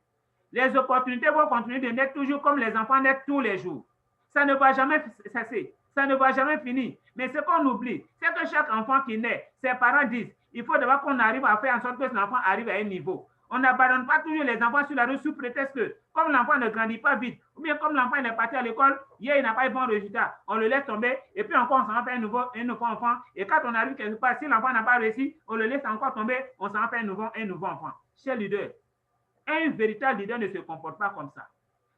les opportunités vont continuer de naître toujours comme les enfants naissent tous les jours. Ça ne va jamais cesser, ça ne va jamais finir. Mais ce qu'on oublie, c'est que chaque enfant qui naît, ses parents disent, il faut d'abord qu'on arrive à faire en sorte que l'enfant arrive à un niveau. On n'abandonne pas toujours les enfants sur la rue sous prétexte que, comme l'enfant ne grandit pas vite, ou bien comme l'enfant est parti à l'école, hier il n'a pas eu bon résultat, on le laisse tomber, et puis encore on s'en fait un nouveau enfant, et quand on arrive quelque part, si l'enfant n'a pas réussi, on le laisse encore tomber, on s'en fait un nouveau enfant. Cher leader, un véritable leader ne se comporte pas comme ça.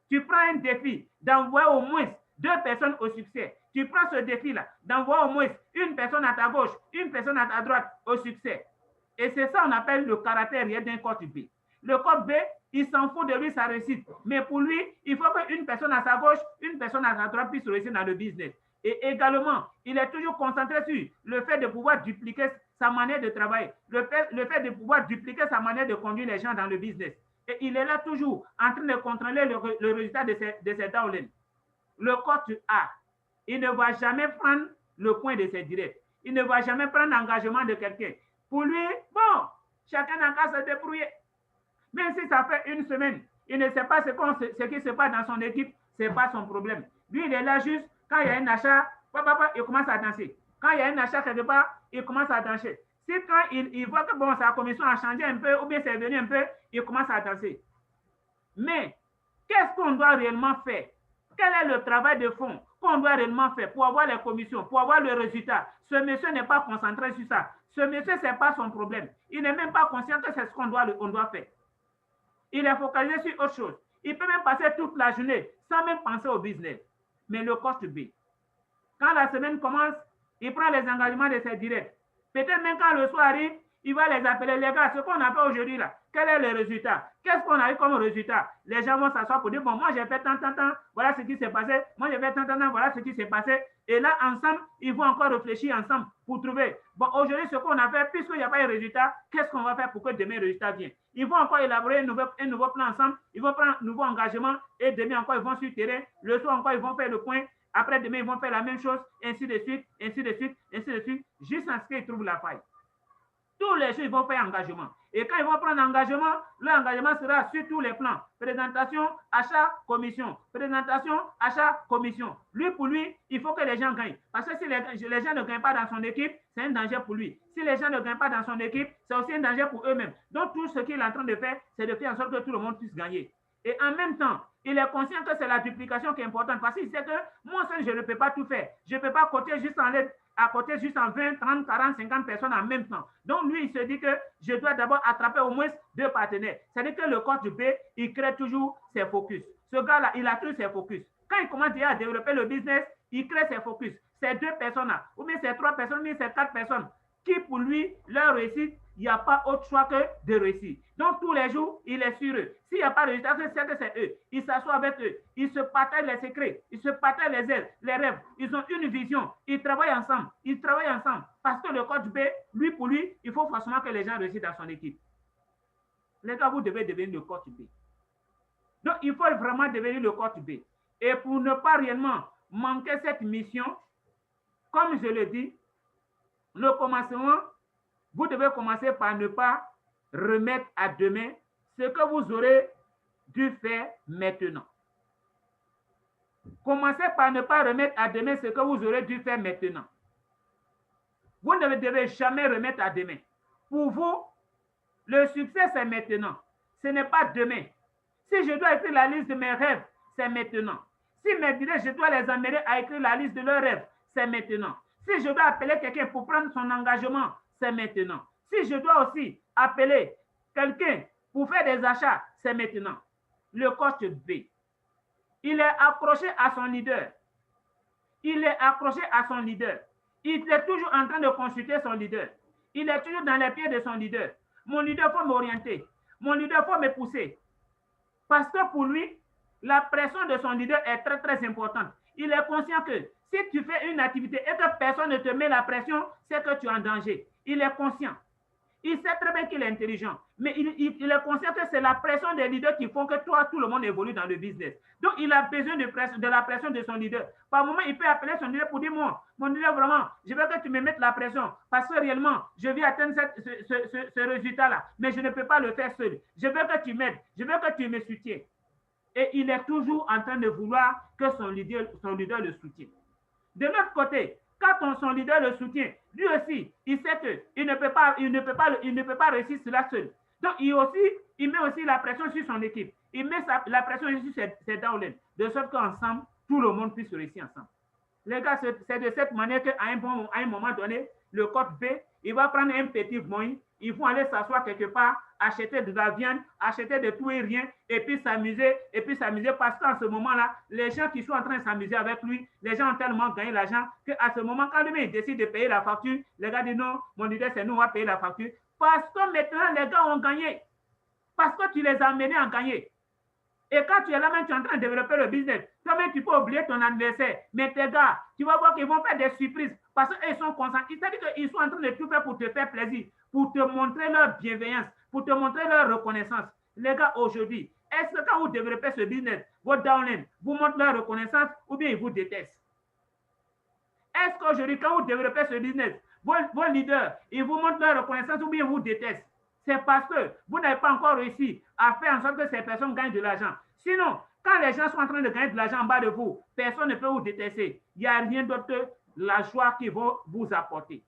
Tu prends un défi d'envoyer au moins 2 personnes au succès. Tu prends ce défi-là d'envoyer au moins une personne à ta gauche, une personne à ta droite au succès. Et c'est ça qu'on appelle le caractère réel d'un coach B. Le coach B, il s'en fout de lui, sa réussite. Mais pour lui, il faut qu'une personne à sa gauche, une personne à sa droite puisse réussir dans le business. Et également, il est toujours concentré sur le fait de pouvoir dupliquer sa manière de travailler, le fait de pouvoir dupliquer sa manière de conduire les gens dans le business. Et il est là toujours en train de contrôler le résultat de ses downlines. Le coach A, il ne va jamais prendre le point de ses directs. Il ne va jamais prendre l'engagement de quelqu'un. Pour lui, bon, chacun n'a qu'à se débrouiller. Même si ça fait une semaine, il ne sait pas ce qui se passe dans son équipe, ce n'est pas son problème. Lui, il est là juste, quand il y a un achat, il commence à danser. Quand il y a un achat quelque part, il commence à danser. Si quand il voit que bon, sa commission a changé un peu, ou bien c'est venu un peu, il commence à danser. Mais, qu'est-ce qu'on doit réellement faire? Quel est le travail de fond qu'on doit réellement faire pour avoir les commissions, pour avoir le résultat? Ce monsieur n'est pas concentré sur ça. Ce monsieur, ce n'est pas son problème. Il n'est même pas conscient que c'est ce qu'on doit faire. Il est focalisé sur autre chose. Il peut même passer toute la journée sans même penser au business. Mais le coach B, quand la semaine commence, il prend les engagements de ses directs. Peut-être même quand le soir arrive, il va les appeler, les gars, ce qu'on a fait aujourd'hui là, quel est le résultat? Qu'est-ce qu'on a eu comme résultat? Les gens vont s'asseoir pour dire, bon, moi j'ai fait tant, voilà ce qui s'est passé, moi j'ai fait tant, voilà ce qui s'est passé. Et là, ensemble, ils vont encore réfléchir ensemble pour trouver, bon, aujourd'hui, ce qu'on a fait, puisqu'il n'y a pas de résultat, qu'est-ce qu'on va faire pour que demain le résultat vienne? Ils vont encore élaborer un nouveau plan ensemble, ils vont prendre un nouveau engagement, et demain encore, ils vont sur le terrain, le soir encore, ils vont faire le point, après demain, ils vont faire la même chose, ainsi de suite, ainsi de suite, ainsi de suite, jusqu'à ce qu'ils trouvent la faille. Tous les jours, ils vont faire engagement. Et quand ils vont prendre engagement, l'engagement sera sur tous les plans. Présentation, achat, commission. Présentation, achat, commission. Lui, pour lui, il faut que les gens gagnent. Parce que si les gens ne gagnent pas dans son équipe, c'est un danger pour lui. Si les gens ne gagnent pas dans son équipe, c'est aussi un danger pour eux-mêmes. Donc, tout ce qu'il est en train de faire, c'est de faire en sorte que tout le monde puisse gagner. Et en même temps, il est conscient que c'est la duplication qui est importante parce qu'il sait que moi seul, je ne peux pas tout faire. Je ne peux pas coter juste en l'aide à côté juste en 20, 30, 40, 50 personnes en même temps. Donc, lui, il se dit que je dois d'abord attraper au moins 2 partenaires. C'est-à-dire que le coach B, il crée toujours ses focus. Ce gars-là, il a toujours ses focus. Quand il commence déjà à développer le business, il crée ses focus. Ces 2 personnes-là, ou bien ces 3 personnes, ou bien ces 4 personnes, qui pour lui, leur réussite, il n'y a pas autre choix que de réussir. Donc, tous les jours, il est sur eux. S'il n'y a pas de résultat, c'est que c'est eux. Il s'assoit avec eux. Ils se partagent les secrets. Ils se partagent les rêves. Ils ont une vision. Ils travaillent ensemble. Ils travaillent ensemble. Parce que le coach B, lui, pour lui, il faut forcément que les gens réussissent dans son équipe. Les gars, vous devez devenir le coach B. Donc, il faut vraiment devenir le coach B. Et pour ne pas réellement manquer cette mission, comme je le dis, le commencement, vous devez commencer par ne pas remettre à demain ce que vous aurez dû faire maintenant. Commencez par ne pas remettre à demain ce que vous aurez dû faire maintenant. Vous ne devez jamais remettre à demain. Pour vous, le succès, c'est maintenant. Ce n'est pas demain. Si je dois écrire la liste de mes rêves, c'est maintenant. Si mes dirigeants, je dois les amener à écrire la liste de leurs rêves, c'est maintenant. Si je dois appeler quelqu'un pour prendre son engagement, c'est maintenant. Si je dois aussi appeler quelqu'un pour faire des achats, c'est maintenant. Le coach B, il est accroché à son leader. Il est accroché à son leader. Il est toujours en train de consulter son leader. Il est toujours dans les pieds de son leader. Mon leader, il faut m'orienter. Mon leader, il faut me pousser. Parce que pour lui, la pression de son leader est très, très importante. Il est conscient que si tu fais une activité et que personne ne te met la pression, c'est que tu es en danger. Il est conscient. Il sait très bien qu'il est intelligent, mais il est conscient que c'est la pression des leaders qui font que toi, tout le monde évolue dans le business. Donc, il a besoin de la pression de son leader. Par moment, il peut appeler son leader pour dire, moi, mon leader, vraiment, je veux que tu me mettes la pression parce que réellement, je vais atteindre ce résultat-là, mais je ne peux pas le faire seul. Je veux que tu m'aides, je veux que tu me soutiens. Et il est toujours en train de vouloir que son leader le soutienne. De l'autre côté, quand son leader le soutient, lui aussi, il sait qu'il ne peut pas réussir cela seul. Donc, il met aussi la pression sur son équipe. Il met la pression sur ses downlines, de sorte qu'ensemble, tout le monde puisse réussir ensemble. Les gars, c'est de cette manière qu'à un moment donné, le coach B, il va prendre un petit moyen, ils vont aller s'asseoir quelque part, acheter de la viande, acheter de tout et rien, et puis s'amuser parce qu'en ce moment-là, les gens qui sont en train de s'amuser avec lui, les gens ont tellement gagné l'argent qu'à ce moment, quand lui il décide de payer la facture, les gars disent non, mon leader, c'est nous, on va payer la facture. Parce que maintenant, les gars ont gagné. Parce que tu les as amenés à gagner. Et quand tu es là, même tu es en train de développer le business, toi-même, tu peux oublier ton adversaire. Mais tes gars, tu vas voir qu'ils vont faire des surprises parce qu'ils sont concentrés. C'est-à-dire qu'ils sont en train de tout faire pour te faire plaisir, pour te montrer leur bienveillance, pour te montrer leur reconnaissance. Les gars, aujourd'hui, est-ce que quand vous développez ce business, vos downlines vous montrent leur reconnaissance ou bien ils vous détestent? Est-ce qu'aujourd'hui, quand vous développez ce business, vos leaders, ils vous montrent leur reconnaissance ou bien ils vous détestent? C'est parce que vous n'avez pas encore réussi à faire en sorte que ces personnes gagnent de l'argent. Sinon, quand les gens sont en train de gagner de l'argent en bas de vous, personne ne peut vous détester. Il n'y a rien d'autre que la joie qu'ils vont vous apporter.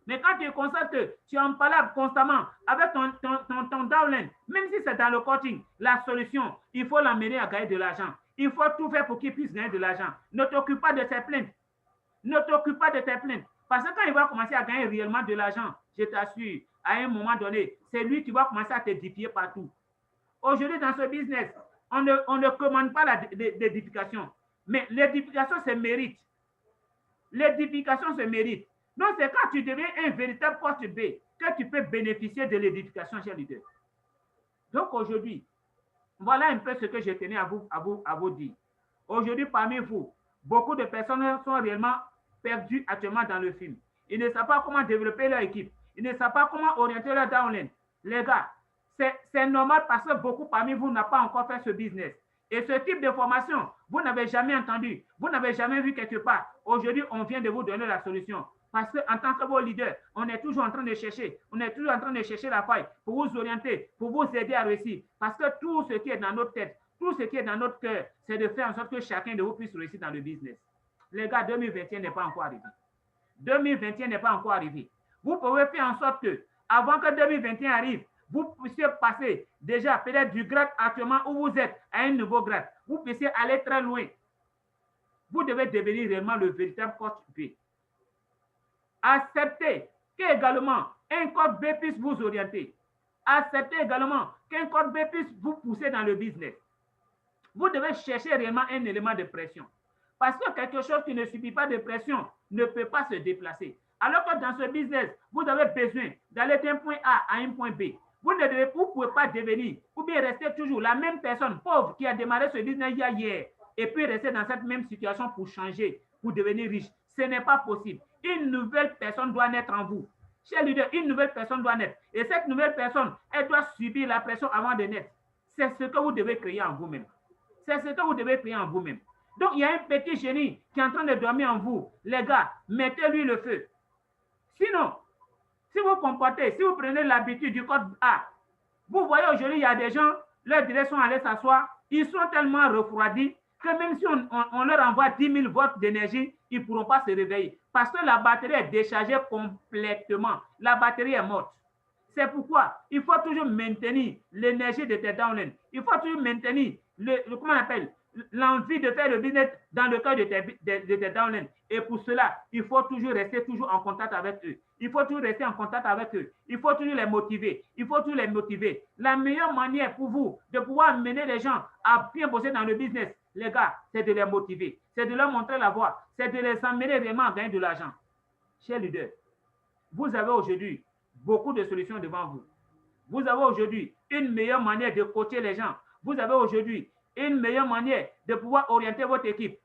Mais quand tu constates que tu en parles constamment avec ton downline, même si c'est dans le coaching, la solution, il faut l'amener à gagner de l'argent. Il faut tout faire pour qu'il puisse gagner de l'argent. Ne t'occupe pas de tes plaintes. Ne t'occupe pas de tes plaintes. Parce que quand il va commencer à gagner réellement de l'argent, je t'assure, à un moment donné, c'est lui qui va commencer à te défier partout. Aujourd'hui, dans ce business, On ne commande pas l'édification. Mais l'édification se mérite. L'édification se mérite. Donc, c'est quand tu deviens un véritable poste B que tu peux bénéficier de l'édification, cher leader. Donc, aujourd'hui, voilà un peu ce que je tenais à vous dire. Aujourd'hui, parmi vous, beaucoup de personnes sont réellement perdues actuellement dans le film. Ils ne savent pas comment développer leur équipe. Ils ne savent pas comment orienter leur downline. Les gars, c'est normal parce que beaucoup parmi vous n'ont pas encore fait ce business. Et ce type de formation, vous n'avez jamais entendu, vous n'avez jamais vu quelque part. Aujourd'hui, on vient de vous donner la solution. Parce qu'en tant que vos leaders, on est toujours en train de chercher, la faille pour vous orienter, pour vous aider à réussir. Parce que tout ce qui est dans notre tête, tout ce qui est dans notre cœur, c'est de faire en sorte que chacun de vous puisse réussir dans le business. Les gars, 2021 n'est pas encore arrivé. 2021 n'est pas encore arrivé. Vous pouvez faire en sorte que, avant que 2021 arrive, vous puissiez passer déjà peut-être du grade actuellement où vous êtes à un nouveau grade. Vous puissiez aller très loin. Vous devez devenir réellement le véritable coach B. Acceptez qu'également un coach B puisse vous orienter. Acceptez également qu'un coach B puisse vous pousser dans le business. Vous devez chercher réellement un élément de pression. Parce que quelque chose qui ne subit pas de pression ne peut pas se déplacer. Alors que dans ce business, vous avez besoin d'aller d'un point A à un point B. Vous ne pouvez pas devenir ou bien rester toujours la même personne pauvre qui a démarré ce business hier et puis rester dans cette même situation pour changer, pour devenir riche. Ce n'est pas possible. Une nouvelle personne doit naître en vous. Cher leader, une nouvelle personne doit naître. Et cette nouvelle personne, elle doit subir la pression avant de naître. C'est ce que vous devez créer en vous-même. C'est ce que vous devez créer en vous-même. Donc, il y a un petit génie qui est en train de dormir en vous. Les gars, mettez-lui le feu. Sinon, si vous comportez, si vous prenez l'habitude du code A, vous voyez aujourd'hui, il y a des gens, leur direction allait s'asseoir, ils sont tellement refroidis que même si on leur envoie 10 000 volts d'énergie, ils ne pourront pas se réveiller parce que la batterie est déchargée complètement. La batterie est morte. C'est pourquoi il faut toujours maintenir l'énergie de tes downlines. Il faut toujours maintenir comment on appelle, l'envie de faire le business dans le cœur de tes downlines. Et pour cela, il faut toujours rester en contact avec eux. Il faut toujours rester en contact avec eux. Il faut toujours les motiver. Il faut toujours les motiver. La meilleure manière pour vous de pouvoir mener les gens à bien bosser dans le business, les gars, c'est de les motiver. C'est de leur montrer la voie. C'est de les amener vraiment à gagner de l'argent. Chers leaders, vous avez aujourd'hui beaucoup de solutions devant vous. Vous avez aujourd'hui une meilleure manière de coacher les gens. Vous avez aujourd'hui une meilleure manière de pouvoir orienter votre équipe.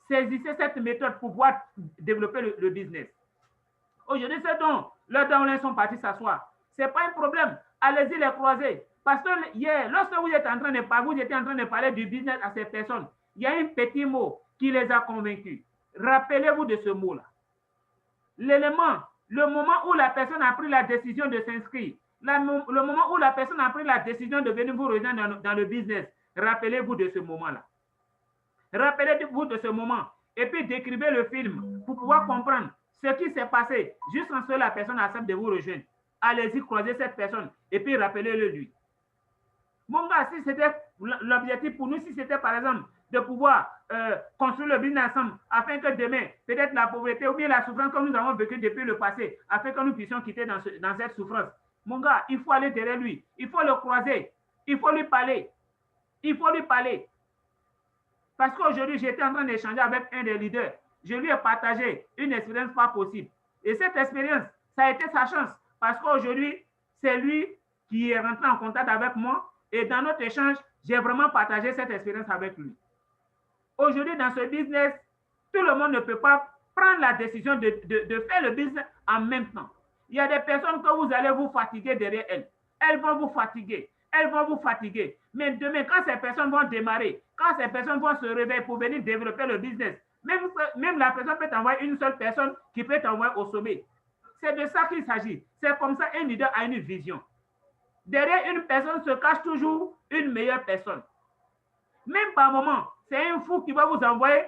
Saisissez cette méthode pour pouvoir développer le business. Aujourd'hui, c'est donc leurs downlines sont partis s'asseoir. Ce n'est pas un problème. Allez-y les croiser. Parce que hier, lorsque vous étiez en train de parler du business à ces personnes, il y a un petit mot qui les a convaincus. Rappelez-vous de ce mot-là. Le moment où la personne a pris la décision de s'inscrire, le moment où la personne a pris la décision de venir vous rejoindre dans le business, rappelez-vous de ce moment-là. Rappelez-vous de ce moment et puis décrivez le film pour pouvoir comprendre ce qui s'est passé juste en ce que la personne accepte de vous rejoindre. Allez-y, croisez cette personne et puis rappelez-le lui. Mon gars, si c'était l'objectif pour nous, si c'était par exemple de pouvoir construire le business ensemble afin que demain, peut-être la pauvreté ou bien la souffrance que nous avons vécue depuis le passé, afin que nous puissions quitter dans cette souffrance. Mon gars, il faut aller derrière lui. Il faut le croiser. Il faut lui parler. Il faut lui parler. Parce qu'aujourd'hui, j'étais en train d'échanger avec un des leaders. Je lui ai partagé une expérience pas possible. Et cette expérience, ça a été sa chance. Parce qu'aujourd'hui, c'est lui qui est rentré en contact avec moi. Et dans notre échange, j'ai vraiment partagé cette expérience avec lui. Aujourd'hui, dans ce business, tout le monde ne peut pas prendre la décision de faire le business en même temps. Il y a des personnes que vous allez vous fatiguer derrière elles. Elles vont vous fatiguer. Elles vont vous fatiguer. Mais demain, quand ces personnes vont démarrer, quand ces personnes vont se réveiller pour venir développer le business, même la personne peut t'envoyer une seule personne qui peut t'envoyer au sommet. C'est de ça qu'il s'agit. C'est comme ça un leader a une vision. Derrière une personne se cache toujours une meilleure personne. Même par moment, c'est un fou qui va vous envoyer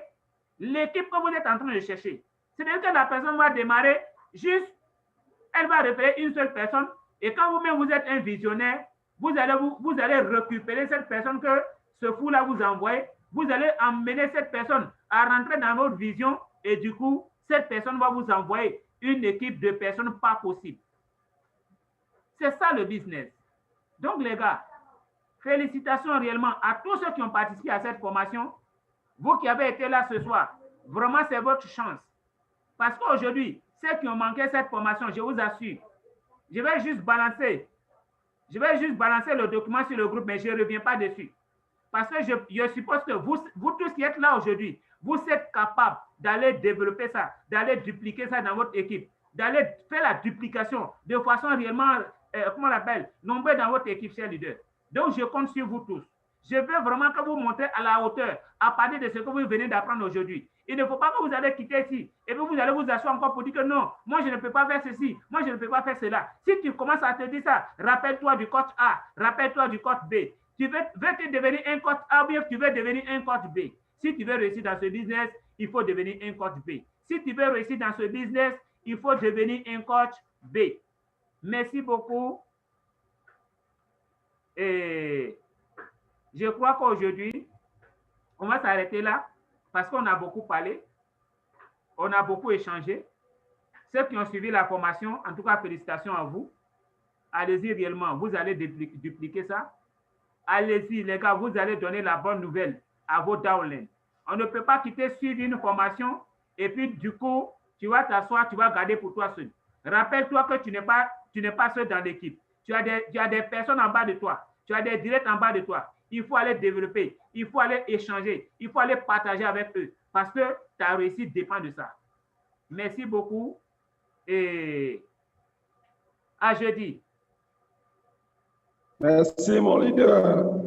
l'équipe que vous êtes en train de chercher. C'est-à-dire que la personne va démarrer, juste, elle va repérer une seule personne, et quand vous-même vous êtes un visionnaire, vous allez récupérer cette personne que ce fou-là vous envoie, vous allez emmener cette personne à rentrer dans votre vision, et du coup, cette personne va vous envoyer une équipe de personnes pas possibles. C'est ça le business. Donc les gars, Félicitations réellement à tous ceux qui ont participé à cette formation. Vous qui avez été là ce soir, vraiment, c'est votre chance. Parce qu'aujourd'hui, ceux qui ont manqué cette formation, je vous assure, je vais juste balancer le document sur le groupe, mais je ne reviens pas dessus. Parce que je suppose que vous tous qui êtes là aujourd'hui, vous êtes capables d'aller développer ça, d'aller dupliquer ça dans votre équipe, d'aller faire la duplication de façon réellement, comment on l'appelle, nombreux dans votre équipe, chers leaders. Donc, je compte sur vous tous. Je veux vraiment que vous montrez à la hauteur à partir de ce que vous venez d'apprendre aujourd'hui. Il ne faut pas que vous allez quitter ici et puis vous allez vous asseoir encore pour dire que non, moi je ne peux pas faire ceci, moi je ne peux pas faire cela. Si tu commences à te dire ça, rappelle-toi du code A, rappelle-toi du code B. Tu veux-tu devenir un coach A ou bien tu veux devenir un coach B? Si tu veux réussir dans ce business, il faut devenir un coach B. Si tu veux réussir dans ce business, il faut devenir un coach B. Merci beaucoup. Et je crois qu'aujourd'hui, on va s'arrêter là parce qu'on a beaucoup parlé, on a beaucoup échangé. Ceux qui ont suivi la formation, en tout cas, félicitations à vous. Allez-y réellement, vous allez dupliquer ça. Allez-y, les gars, vous allez donner la bonne nouvelle à vos downlines. On ne peut pas quitter suivre une formation et puis du coup, tu vas t'asseoir, tu vas garder pour toi seul. Rappelle-toi que tu n'es pas seul dans l'équipe. Tu as des personnes en bas de toi. Tu as des directs en bas de toi. Il faut aller développer, il faut aller échanger, il faut aller partager avec eux parce que ta réussite dépend de ça. Merci beaucoup et à jeudi. Merci, mon leader.